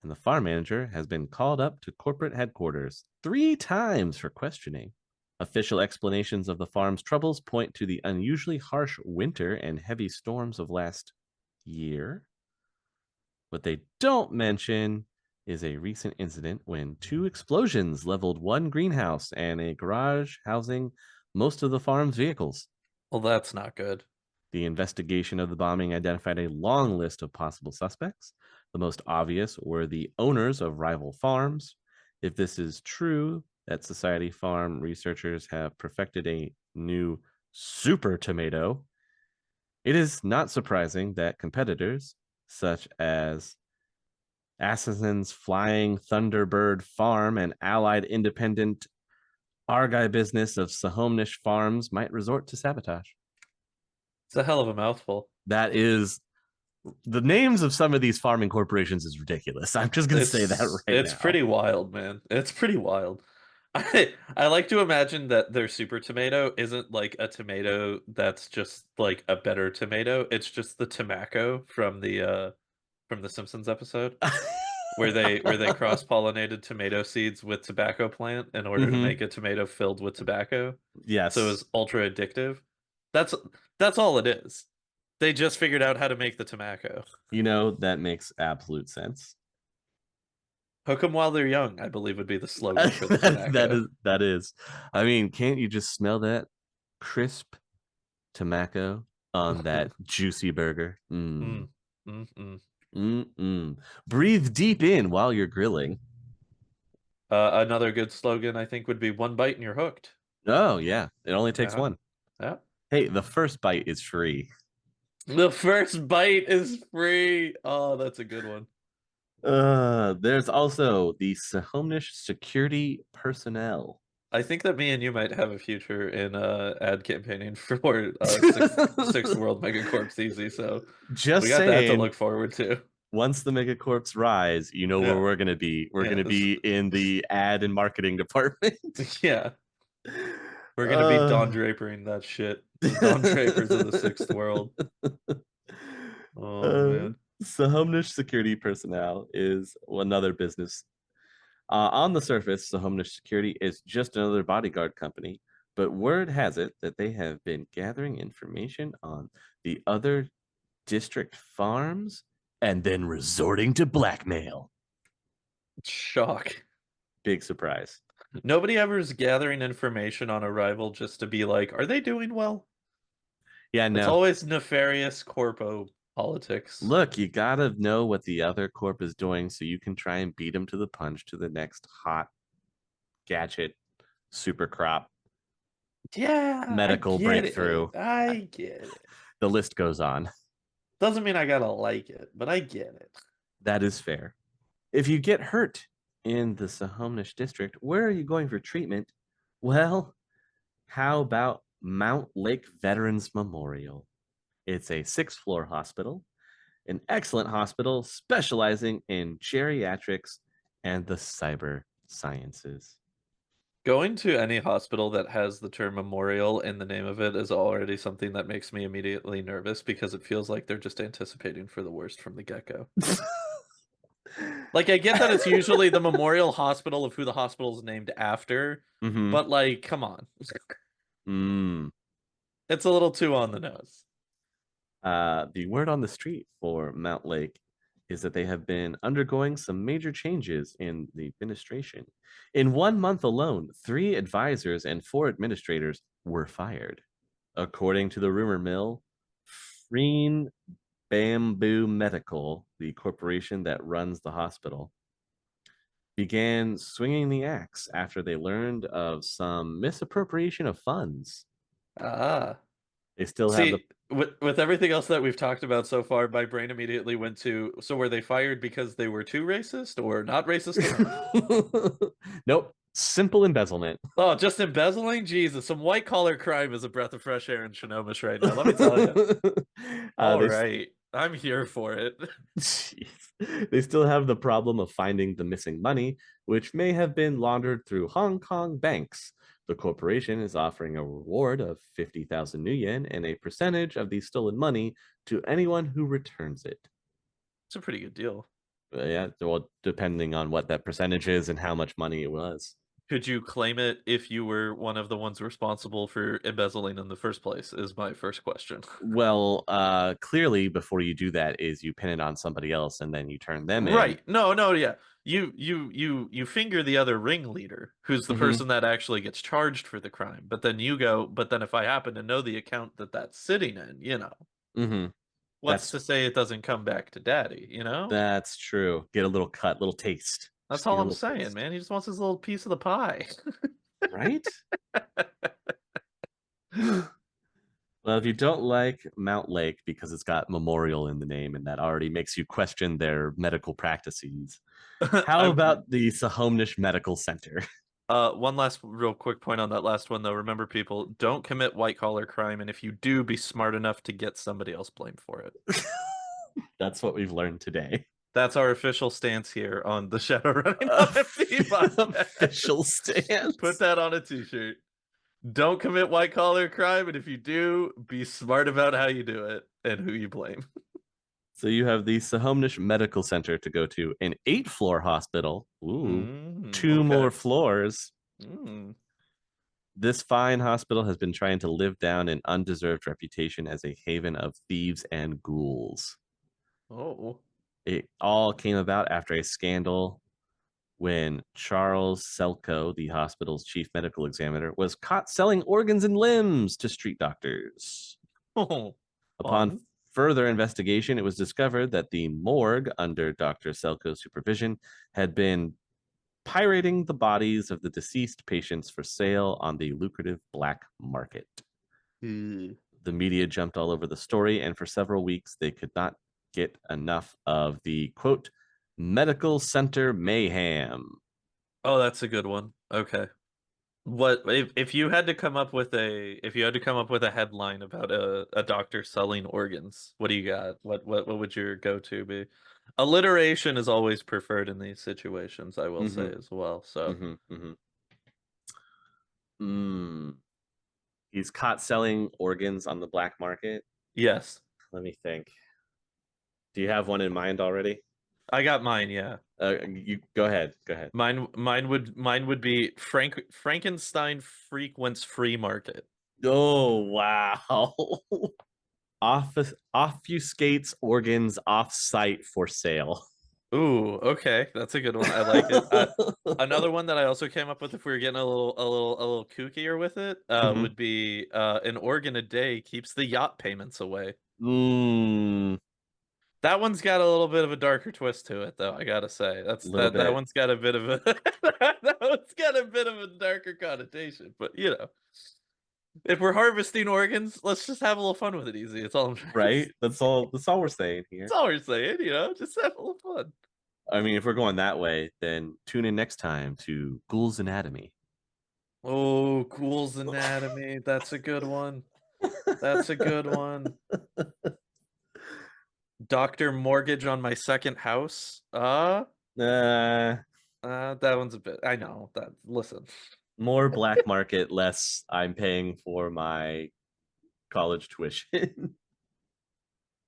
And the farm manager has been called up to corporate headquarters 3 times for questioning. Official explanations of the farm's troubles point to the unusually harsh winter and heavy storms of last year. What they don't mention is a recent incident when 2 explosions leveled one greenhouse and a garage housing most of the farm's vehicles. Well, that's not good. The investigation of the bombing identified a long list of possible suspects. The most obvious were the owners of rival farms. If this is true, that Society Farm researchers have perfected a new super tomato, it is not surprising that competitors such as Assassin's Flying Thunderbird Farm and allied independent Argyle business of Snohomish Farms might resort to sabotage. It's a hell of a mouthful. That is the names of some of these farming corporations is ridiculous. I'm just gonna say that right It's now. pretty wild, man. It's pretty wild. I like to imagine that their super tomato isn't like a tomato that's just like a better tomato. It's just the tobacco from the Simpsons episode where they cross-pollinated tomato seeds with tobacco plant in order to make Mm-hmm. a tomato filled with tobacco. So Yes. it's ultra addictive. That's that's all it is. They just figured out how to make the tobacco. That makes absolute sense. Hook 'em while they're young, I believe would be the slogan for the that tobacco. is that is. I mean, can't you just smell that crisp tobacco on that juicy burger? Mm, mm, mm. Mm. Breathe deep in while you're grilling. Another good slogan I think would be one bite and you're hooked. Oh yeah, it only takes Yeah. one. Yeah. Hey, the first bite is free. The first bite is free. Oh, that's a good one. There's also the Snohomish security personnel. I think that me and you might have a future in ad campaigning for sixth world megacorps easy, so we Just got that to saying, look forward to. once the megacorps rise, you know where Yeah. we're gonna be. We're Yeah. gonna be in the ad and marketing department. Yeah. We're gonna be Don uh, Drapering that shit. The Don Drapers of the sixth world. Oh Uh, man. Snohomish security personnel is another business. On the surface, Snohomish Security is just another bodyguard company, but word has it that they have been gathering information on the other district farms and then resorting to blackmail. Shock. Big surprise. Nobody ever is gathering information on arrival just to be like, are they doing well? Yeah, It's no. always nefarious corpo politics. Look, you gotta know what the other corp is doing so you can try and beat them to the punch to the next hot gadget, super crop, Yeah, I medical get it. breakthrough. I get it. The list goes on. Doesn't mean I gotta like it, but I get it. That is fair. If you get hurt in the Snohomish district, where are you going for treatment? Well, how about Mount Lake Veterans Memorial? It's a six-floor hospital, an excellent hospital specializing in geriatrics and the cyber sciences. Going to any hospital that has the term memorial in the name of it is already something that makes me immediately nervous because it feels like they're just anticipating for the worst from the get-go. Like, I get that it's usually the memorial hospital of who the hospital is named after, Mm-hmm. but like, come on. Mm. It's a little too on the nose. The word on the street for Mount Lake is that they have been undergoing some major changes in the administration. In 1 month alone, 3 advisors and 4 administrators were fired. According to the rumor mill, Freen Bamboo Medical, the corporation that runs the hospital, began swinging the axe after they learned of some misappropriation of funds. Ah. They still have the See, with everything else that we've talked about so far, my brain immediately went to, so were they fired because they were too racist or not racist enough? nope, simple embezzlement. Oh, just embezzling? Jesus, some white collar crime is a breath of fresh air in Snohomish right now. Let me tell you. All They right, I'm here for it. Jeez. They still have the problem of finding the missing money, which may have been laundered through Hong Kong banks. The corporation is offering a reward of 50,000 new yen and a percentage of the stolen money to anyone who returns it. It's a pretty good deal. Yeah, well, depending on what that percentage is and how much money it was. Could you claim it if you were one of the ones responsible for embezzling in the first place? Is my first question. Well, clearly, before you do that, is you pin it on somebody else and then you turn them in. Right. No, no, yeah. You finger the other ringleader, who's the Mm-hmm. person that actually gets charged for the crime. But then you go, but then if I happen to know the account that that's sitting in, Mm-hmm. what's That's to say it doesn't come back to daddy, you know? that's true. Get a little cut, little taste. That's Just all get a I'm little saying, taste. man. He just wants his little piece of the pie. Right? Well, if you don't like Mount Lake because it's got memorial in the name and that already makes you question their medical practices, how I'm about the Snohomish Medical Center? one last real quick point on that last one though. Remember, people, don't commit white collar crime, and if you do, be smart enough to get somebody else blamed for it. That's what we've learned today. That's our official stance here on the Shadowrunning OMD Official podcast. Put stance. that on a t-shirt. Don't commit white collar crime, and if you do, be smart about how you do it and who you blame. So you have the Snohomish Medical Center to go to, an 8-floor hospital. Ooh, two Okay. more floors. Mm. This fine hospital has been trying to live down an undeserved reputation as a haven of thieves and ghouls. Oh. It all came about after a scandal when Charles Selko, the hospital's chief medical examiner, was caught selling organs and limbs to street doctors. Oh. Upon Fun. further investigation, it was discovered that the morgue, under Dr. Selko's supervision, had been pirating the bodies of the deceased patients for sale on the lucrative black market. Mm. The media jumped all over the story, and for several weeks, they could not get enough of the quote, medical center mayhem. Oh, that's a good one. Okay. What if you had to come up with a headline about a doctor selling organs? What do you got? What would your go-to be? Alliteration is always preferred in these situations, I will say Mm-hmm, as well. So, mm-hmm, mm-hmm. Mm. He's caught selling organs on the black market. yes. Let me think. Do you have one in mind already? I got mine, yeah. You go ahead. Go ahead. Mine would be Frankenstein frequents free market. Oh wow. Obfuscates organs off-site for sale. Ooh, okay, that's a good one. I like it. Another one that I also came up with, if we were getting a little kookier with it, Mhm. would be an organ a day keeps the yacht payments away. Mm, That one's got a little bit of a darker twist to it, though. I gotta say, a little that bit, one's got a bit of a that one's got a bit of a darker connotation. But if we're harvesting organs, let's just have a little fun with it. Easy. It's all I'm trying to right? That's say. all. That's all we're saying That's here. all we're saying. Just have a little fun. I mean, if we're going that way, then tune in next time to Ghoul's Anatomy. Oh, Ghoul's Anatomy. That's a good one. That's a good one. Doctor Mortgage on my second house. Uh, That one's a bit. I know that. Listen. More black market, less I'm paying for my college tuition.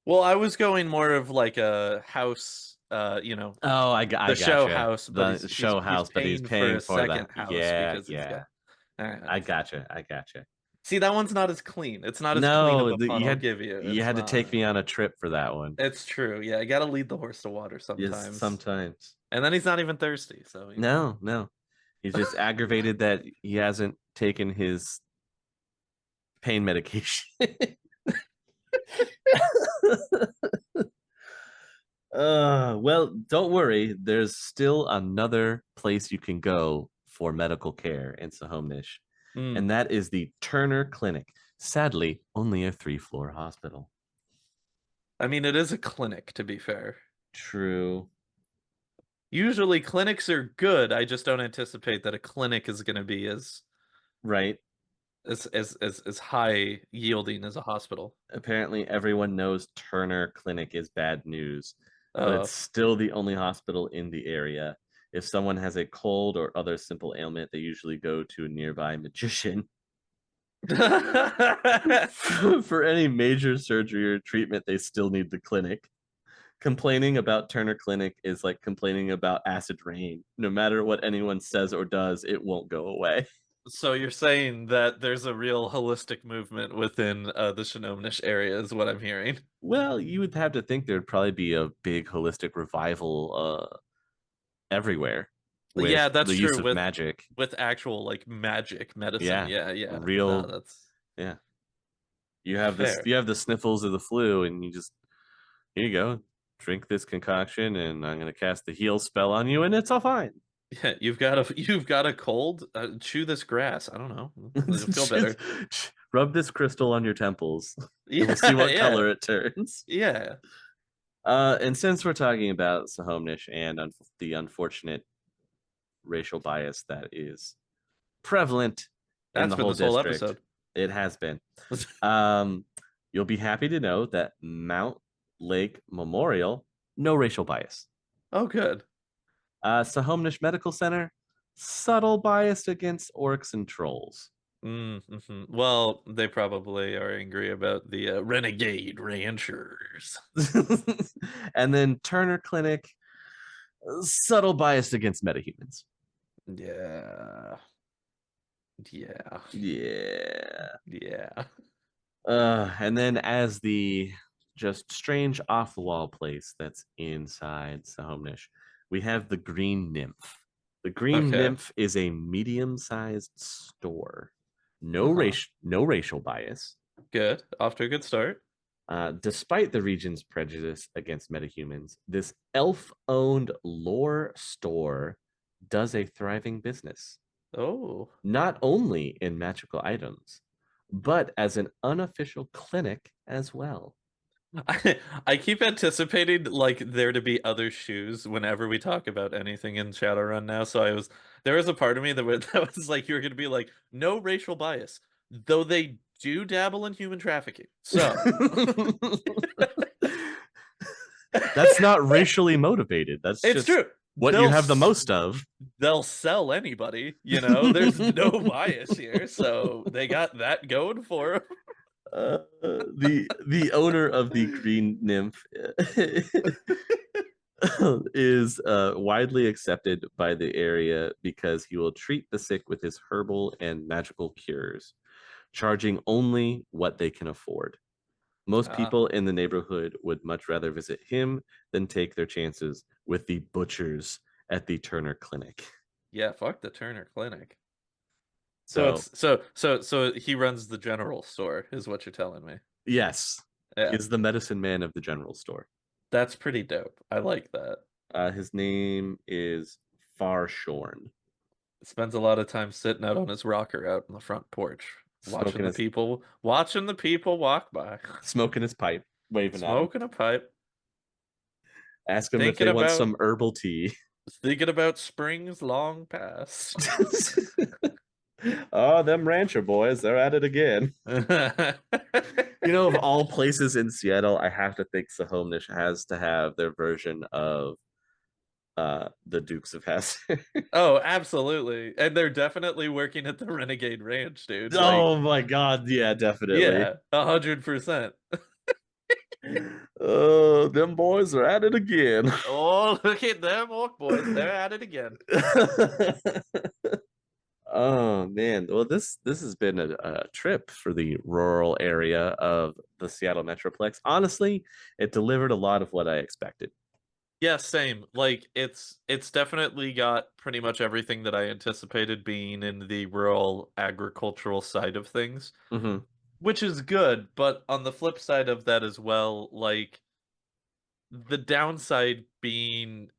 Well, I was going more of like a house, Oh, I the show gotcha. house, but The he's show he's house, but he's paying for paying a for second that. house Yeah, because he's got. yeah. All right. I gotcha. I gotcha. See, that one's not as clean. It's not as clean of No, a pun. you I'll had give you. you It's had to take not. me on a trip for that one. It's true. Yeah, I got to lead the horse to water Yes, sometimes, sometimes. and then he's not even thirsty. So No, no. He's just aggravated that he hasn't taken his pain medication. Well, don't worry. There's still another place you can go for medical care in Snohomish, Mm. and that is the Turner Clinic. Sadly, only a three-floor hospital. I mean, it is a clinic, to be fair. True. Usually, clinics are good. I just don't anticipate that a clinic is going to be Right. as high yielding as a hospital. Apparently, everyone knows Turner Clinic is bad news, but it's Uh, still the only hospital in the area. If someone has a cold or other simple ailment, they usually go to a nearby magician. For any major surgery or treatment, they still need the clinic. Complaining about Turner Clinic is like complaining about acid rain. No matter what anyone says or does, it won't go away. So you're saying that there's a real holistic movement within the Snohomish area, is what I'm hearing. Well, you would have to think there'd probably be a big holistic revival everywhere Yeah, with that's the use true of magic. with actual like magic medicine. Yeah, Yeah, yeah. No, real. that's Yeah, you have this. fair. You have the sniffles of the flu, and you just here you go. Drink this concoction, and I'm gonna cast the heal spell on you, and it's all fine. Yeah, you've got a cold. Chew this grass. I don't know. You'll feel better. Rub this crystal on your temples, and we'll see Yeah, what yeah, color it turns. yeah. And since we're talking about Sahomnish and the unfortunate racial bias that is prevalent in That's the been whole this whole district, episode. it has been. Um, you'll be happy to know that Mount Lake Memorial, no racial bias. Oh, good. Sahomnish Medical Center, subtle bias against orcs and trolls. Well, they probably are angry about the renegade ranchers. And then Turner Clinic, subtle bias against metahumans. Yeah, yeah, Yeah. yeah. And then as the just strange off the wall place that's inside Sahomnish, we have the Green Nymph. The Green Okay. Nymph is a medium-sized store. No Uh-huh. race, no racial bias. Good. Off to a good start. Despite the region's prejudice against metahumans, this elf-owned lore store does a thriving business, Oh. not only in magical items, but as an unofficial clinic as well. I keep anticipating like there to be other shoes whenever we talk about anything in Shadowrun now. So there was a part of me that was like you were gonna be like, no racial bias, though they do dabble in human trafficking. So That's not racially motivated. That's it's just true. what you have the most of. They'll sell anybody, you know. There's no bias here, so they got that going for them. The owner of the green nymph is widely accepted by the area because he will treat the sick with his herbal and magical cures, charging only what they can afford. Most Ah, people in the neighborhood would much rather visit him than take their chances with the butchers at the Turner Clinic. yeah, fuck the Turner Clinic. So So, so he runs the general store, is what you're telling me. yes, Yeah, is the medicine man of the general store. that's pretty dope. I like that. His name is Farshorn. Spends a lot of time sitting out on his rocker out on the front porch, Smoking his watching the people walk by, smoking his pipe, waving at him. smoking a pipe, Ask them if thinking they want about some herbal tea. thinking about springs long past. Oh, them rancher boys, they're at it again. You know, of all places in Seattle, I have to think Snohomish has to have their version of the Dukes of Hazzard. Oh, absolutely. And they're definitely working at the Renegade Ranch, dude. Like, Oh my god, yeah, definitely. yeah, 100%. Oh, them boys are at it again. Oh, look at them orc boys. They're at it again. Oh man, well this has been a trip for the rural area of the Seattle Metroplex. Honestly, it delivered a lot of what I expected. Yeah, same. Like it's definitely got pretty much everything that I anticipated being in the rural agricultural side of things, Hmm. which is good, but on the flip side of that as well, like the downside being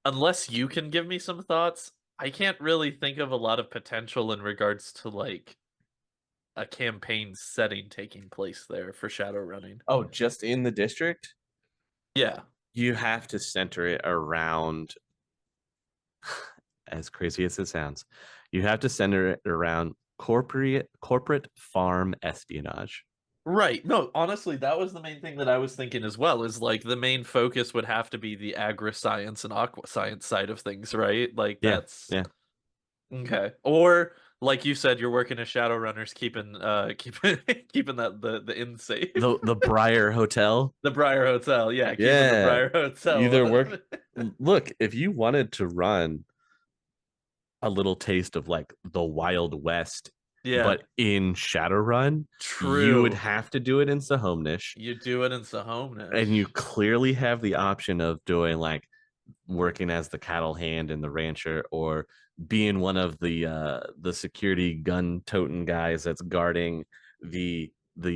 unless you can give me some thoughts, I can't really think of a lot of potential in regards to like a campaign setting taking place there for Shadowrunning. Oh, just in the district? Yeah. You have to center it around, as crazy as it sounds, you have to center it around corporate farm espionage. Right. No, honestly, that was the main thing that I was thinking as well, is like the main focus would have to be the agri-science and aqua science side of things, right? Like Yeah, that's yeah. okay. Or like you said, you're working as Shadowrunners keeping keeping keeping that the inn safe. The Brier Hotel. The Brier Hotel. Yeah, keeping the Yeah. Brier Either Hotel. work. Look, if you wanted to run a little taste of like the Wild West, Yeah, but in Shadowrun, you would true. have to do it in Snohomish, You do it in and you Snohomish. clearly have the option of doing like working as the cattle hand and the rancher, or being one of the security gun toting guys that's guarding the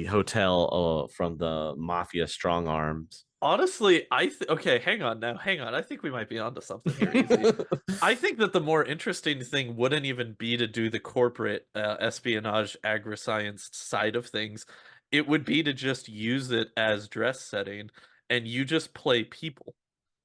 hotel from the mafia strong arms. Honestly, okay, hang on now, hang on. I think we might be onto something here, easy. I think that the more interesting thing wouldn't even be to do the corporate espionage agri-science side of things. It would be to just use it as dress setting and you just play people.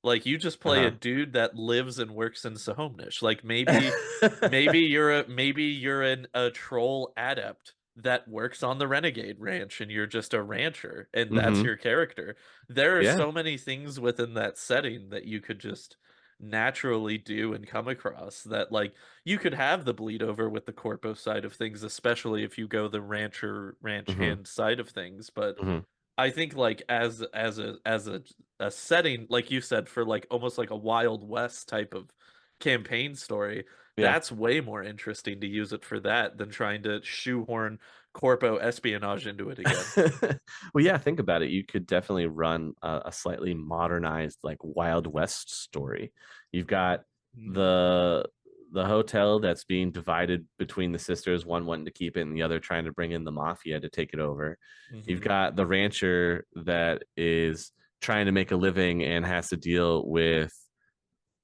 Like you just play a Uh-huh. dude that lives and works in Sahomnish. Like maybe you're a troll adept that works on the Renegade Ranch and you're just a rancher and that's Hmm. your character. There are Yeah. so many things within that setting that you could just naturally do and come across that like you could have the bleed over with the corpo side of things, especially if you go the ranch Hmm. hand side of things, but Hmm. I think like as a setting, like you said, for like almost like a Wild West type of campaign story, Yeah. that's way more interesting to use it for that than trying to shoehorn corpo espionage into it again. Well, yeah, think about it. You could definitely run a slightly modernized, like Wild West story. You've got Hmm. the the hotel that's being divided between the sisters, one wanting to keep it and the other trying to bring in the mafia to take it over. You've Hmm. got the rancher that is trying to make a living and has to deal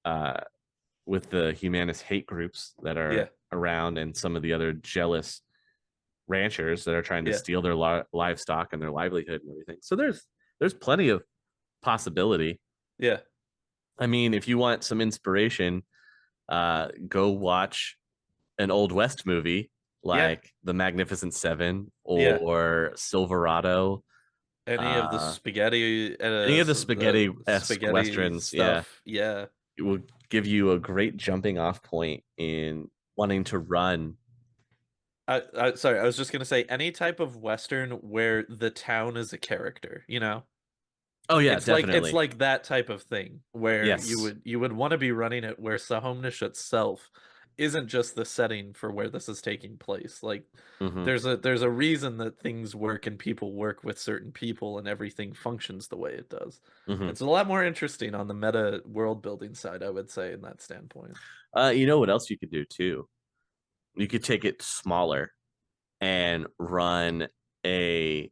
uh with the humanist hate groups that Yeah, are around, and some of the other jealous ranchers that are trying to yeah, steal their livestock and their livelihood and everything. So there's plenty of possibility. yeah, I mean, if you want some inspiration, go watch an old west movie yeah, like The Magnificent Seven yeah. or Silverado. Any of the Uh, spaghetti, any of the the spaghetti-esque spaghetti westerns, yeah, stuff, yeah. it will give you a great jumping off point in wanting to run Sorry, I was just gonna say any type of Western where the town is a character, you know? Oh yeah, It's definitely. like that type of thing where Yes. you would want to be running it where Sahomnish itself isn't just the setting for where this is taking place. Like Hmm. there's a reason that things work and people work with certain people and everything functions the way it does. Hmm. It's a lot more interesting on the meta world building side, I would say, in that standpoint. You know what else you could do too? You could take it smaller and run a.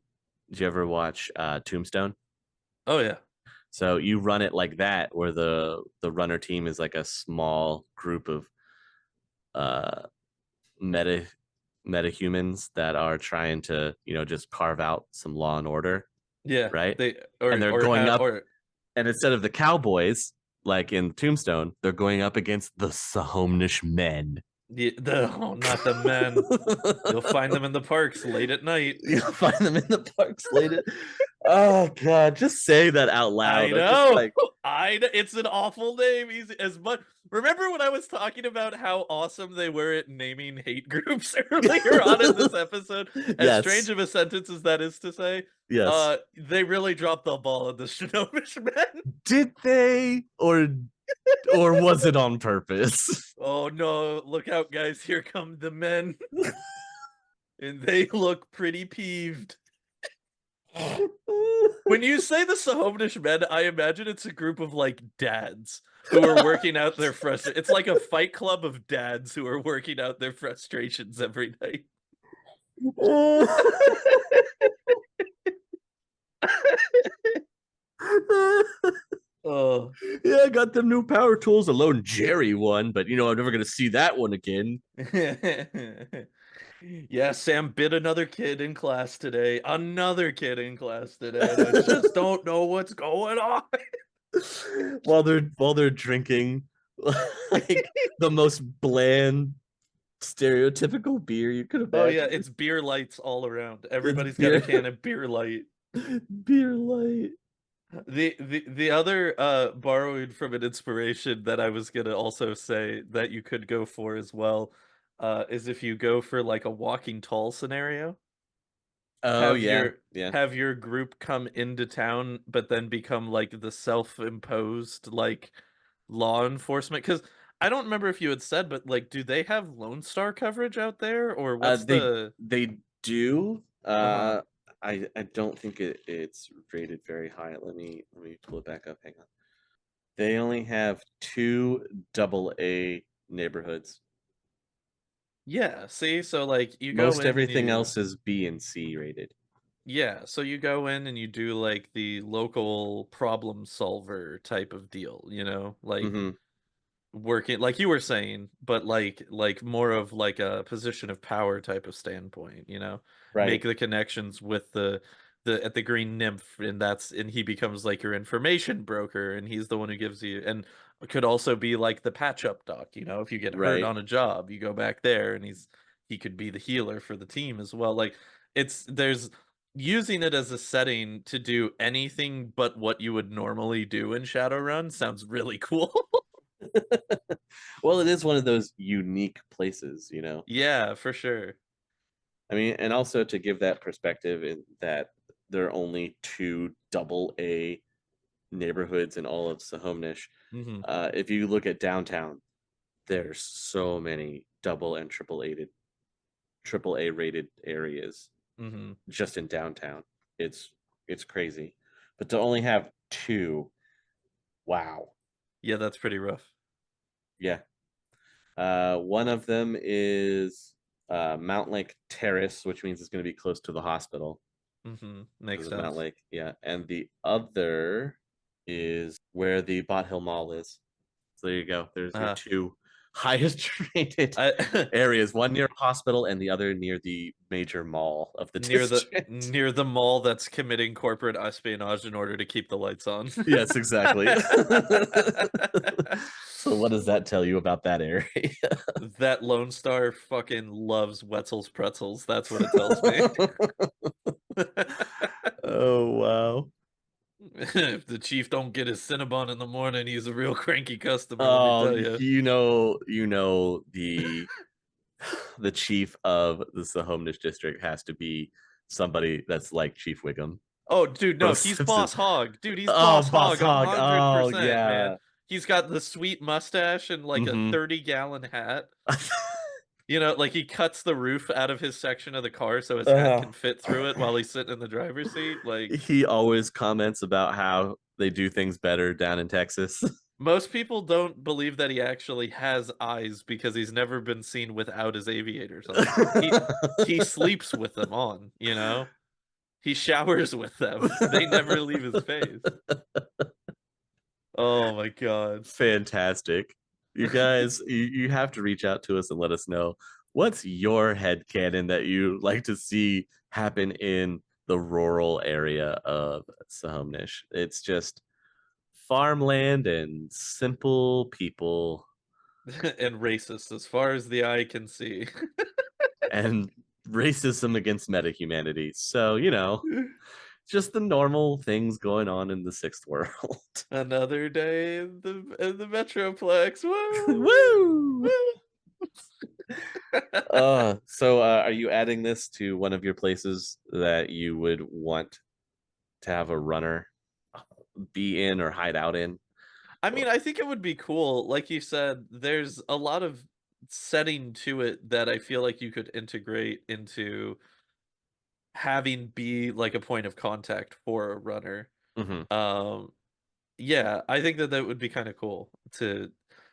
Did you ever watch Tombstone? Oh yeah. So you run it like that, where the runner team is like a small group of uh meta humans that are trying to just carve out some law and order, Yeah. right? They And they're or going have up, or and instead of the cowboys like in Tombstone, they're going up against the Sahomnish men. the oh, not the men. You'll find them in the parks late at night. You'll find them in the parks later. Oh god, just say that out I loud. I'm just know. like, It's an awful name. Easy as much. Remember when I was talking about how awesome they were at naming hate groups earlier on in this episode? As strange yes, of a sentence as that is to say, yes. they really dropped the ball on the Snohomish men. Did they, or was it on purpose? Oh no, look out, guys. Here come the men. And they look pretty peeved. When you say the Sahomnish men, I imagine it's a group of like dads who are working out their frustration. It's like a fight club of dads who are working out their frustrations every night. Oh. Yeah, I got them new power tools. Alone Jerry won, but I'm never gonna see that one again. Yeah, Sam bit another kid in class today. Another kid in class today, and I just don't know what's going on. While they're drinking like the most bland, stereotypical beer you could Oh yeah, imagine. it's beer lights all around. It's Everybody's got a beer can of beer light. beer light. The other borrowing from an inspiration that I was gonna also say that you could go for as well is if you go for like a walking tall scenario, Oh have yeah, your yeah. have your group come into town but then become like the self-imposed like law enforcement because I don't remember if you had said but like do they have Lone Star coverage out there or what's They the they do. uh-huh. I don't think it's rated very high. Let me pull it back up. Hang on. They only have two double A neighborhoods. Yeah, see, so like you go Most in and everything you else is B and C rated. yeah, so you go in and you do like the local problem solver type of deal, you know, like Hmm. working like you were saying, but like more of like a position of power type of standpoint, you know, make Right, the connections with the at the Green Nymph, and that's and he becomes like your information broker, and he's the one who gives you and could also be like the patch up doc, you know, if you get hurt right. on a job, you go back there, and he could be the healer for the team as well. Like it's there's using it as a setting to do anything but what you would normally do in Shadowrun sounds really cool. Well, it is one of those unique places. Yeah, for sure. I mean, and also to give that perspective in that there are only two double A neighborhoods in all of Sahomnish. Hmm. If you look at downtown, there's so many double and triple A rated areas Hmm. just in downtown. It's crazy. But to only have two, wow. Yeah, that's pretty rough. Yeah. One of them is Mount Lake Terrace, which means it's going to be close to the hospital Makes because of Mount sense. Lake. Yeah. And the other is where the Bot Hill Mall is. So there you go. There's your Uh, two highest rated I areas, one near a hospital and the other near the major mall of the district. near the mall that's committing corporate espionage in order to keep the lights on. Yes, exactly. So what does that tell you about that area? That Lone Star fucking loves Wetzel's pretzels. That's what it tells me. Oh wow. If the chief don't get his Cinnabon in the morning, he's a real cranky customer, let me Oh, tell you. you know the the chief of the Snohomish district has to be somebody that's like Chief Wiggum Oh, dude, from no, he's Boss Simpsons. Hog. Dude, he's Oh, Boss Boss Hog a Hog. hundred Oh, percent, man. yeah. He's got the sweet mustache and like a Hmm. 30-gallon hat. Like he cuts the roof out of his section of the car so his hat uh, can fit through it while he's sitting in the driver's seat. Like he always comments about how they do things better down in Texas. most people don't believe that he actually has eyes because he's never been seen without his aviators on. He sleeps with them on, you know? He showers with them. They never leave his face. Oh my god. Fantastic. You guys, you have to reach out to us and let us know what's your headcanon that you like to see happen in the rural area of Snohomish. It's just farmland and simple people And racist as far as the eye can see. and racism against meta-humanity. So, just the normal things going on in the sixth world. Another day in the Metroplex. Woo! Woo! Woo! Are you adding this to one of your places that you would want to have a runner be in or hide out in? I mean, I think it would be cool. Like you said, there's a lot of setting to it that I feel like you could integrate into having be like a point of contact for a runner. Hmm. Um, yeah, I think that that would be kind of cool to,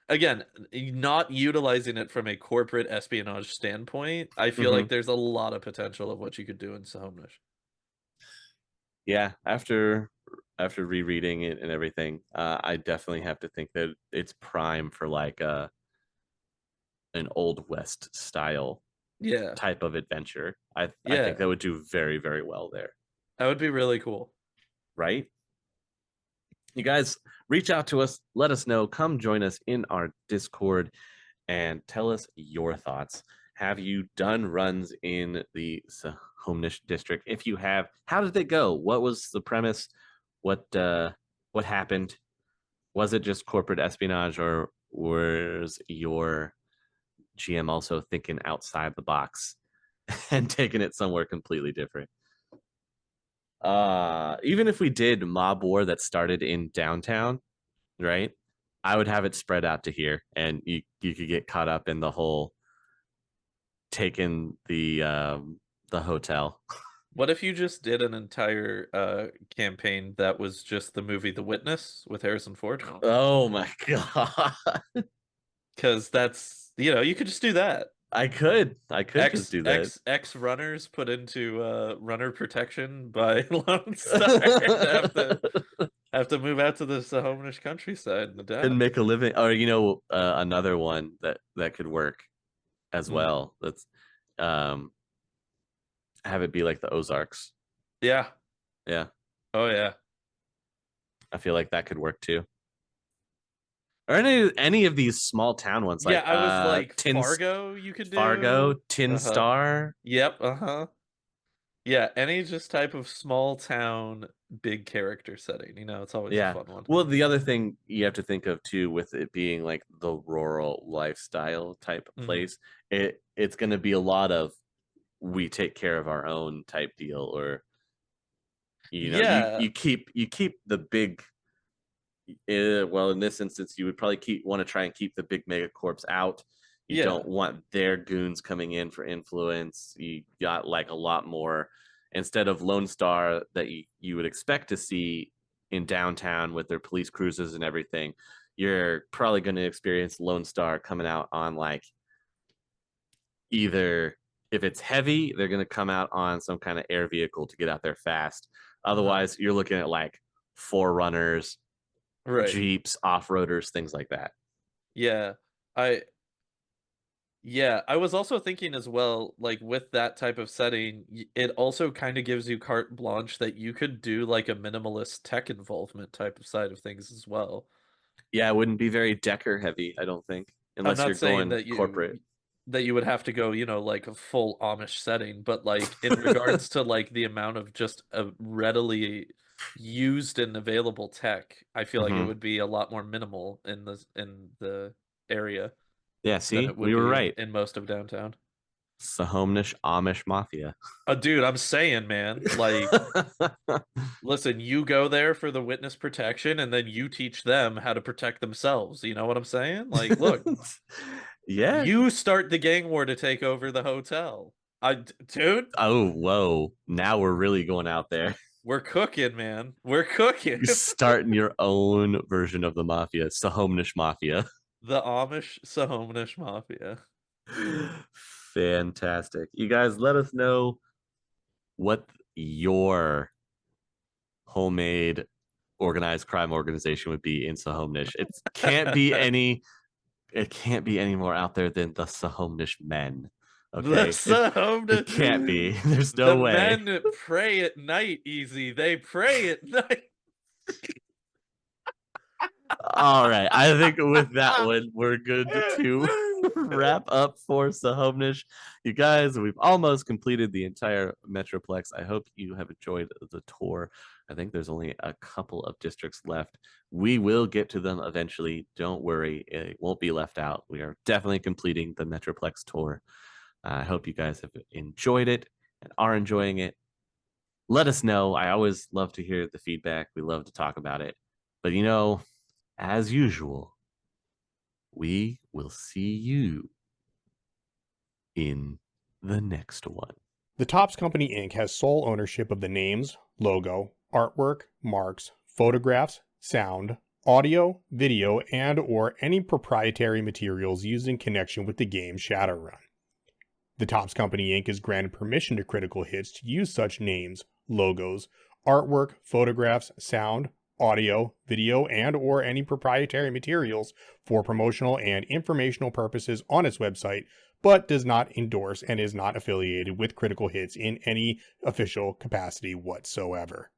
again, not utilizing it from a corporate espionage standpoint. I feel like Hmm. there's a lot of potential of what you could do in Snohomish. Yeah, after rereading it and everything, I definitely have to think that it's prime for like an old west style Yeah, type of adventure. I think yeah, that would do very, very well there, that would be really cool. right? You guys reach out to us, let us know, come join us in our Discord and tell us your thoughts. Have you done runs in the Snohomish district? If you have, how did it go? What was the premise? What happened? Was it just corporate espionage, or was your GM also thinking outside the box and taking it somewhere completely different? Even if we did mob war that started in downtown, right? I would have it spread out to here, and you could get caught up in the whole taking the hotel. What if you just did an entire campaign that was just the movie The Witness with Harrison Ford? Oh my god. Because that's, you could just do that. I could just do that. X runners put into runner protection by Lone Star and have to move out to the Snohomish countryside and And adapt. make a living, or another one that could work as Mm. well. That's um have it be like the Ozarks. Yeah. Yeah, Oh yeah. I feel like that could work too. Or any of these small town ones Yeah, like I was like Fargo you could Fargo, do. Tin Uh-huh. Star. Yep, uh-huh. Yeah, any just type of small town big character setting, it's always a Yeah. fun one. Well, the other thing you have to think of too, with it being like the rural lifestyle type of Hmm. place, it's going to be a lot of we take care of our own type deal, or Yeah, you keep the big. Well, in this instance, you would probably want to try and keep the big megacorps out. You yeah. don't want their goons coming in for influence. You got like a lot more instead of Lone Star that you would expect to see in downtown with their police cruisers and everything. You're probably going to experience Lone Star coming out on like either if it's heavy, they're going to come out on some kind of air vehicle to get out there fast. Uh-huh. Otherwise, you're looking at like forerunners, Right. Jeeps, off-roaders, things like that. Yeah. I Yeah, I was also thinking as well, like with that type of setting, it also kind of gives you carte blanche that you could do like a minimalist tech involvement type of side of things as well. Yeah, it wouldn't be very Decker heavy, I don't think, I'm unless not you're saying going that corporate. you would have to go, like a full Amish setting, but like in regards to like the amount of just readily used and available tech, I feel like it Hmm. would be a lot more minimal in the area. Yeah, than see, it we would were be right. in most of downtown. Snohomish Amish Mafia. Dude, I'm saying, man, like, listen, you go there for the witness protection and then you teach them how to protect themselves. You know what I'm saying? Like, look, Yeah. you start the gang war to take over the hotel. Dude, Oh, whoa. Now we're really going out there. we're cooking, man. We're cooking. You're starting your own version of the mafia, Snohomish Mafia. The Amish Snohomish Mafia. Fantastic. You guys let us know what your homemade organized crime organization would be in Snohomish. It can't be any more out there than the Snohomish men. The Okay? It can't be. Snohomish. There's The no way. men pray at night, easy. They pray at night. All right. I think with that one, we're good to wrap up for Snohomish. You guys, we've almost completed the entire Metroplex. I hope you have enjoyed the tour. I think there's only a couple of districts left. We will get to them eventually. Don't worry, it won't be left out. We are definitely completing the Metroplex tour. I hope you guys have enjoyed it and are enjoying it. Let us know. I always love to hear the feedback. We love to talk about it. But as usual, we will see you in the next one. The Topps Company Inc. has sole ownership of the names, logo, artwork, marks, photographs, sound, audio, video, and/or any proprietary materials used in connection with the game Shadowrun. The Topps Company Inc. is granted permission to Critical Hits to use such names, logos, artwork, photographs, sound, audio, video, and/or any proprietary materials for promotional and informational purposes on its website, but does not endorse and is not affiliated with Critical Hits in any official capacity whatsoever.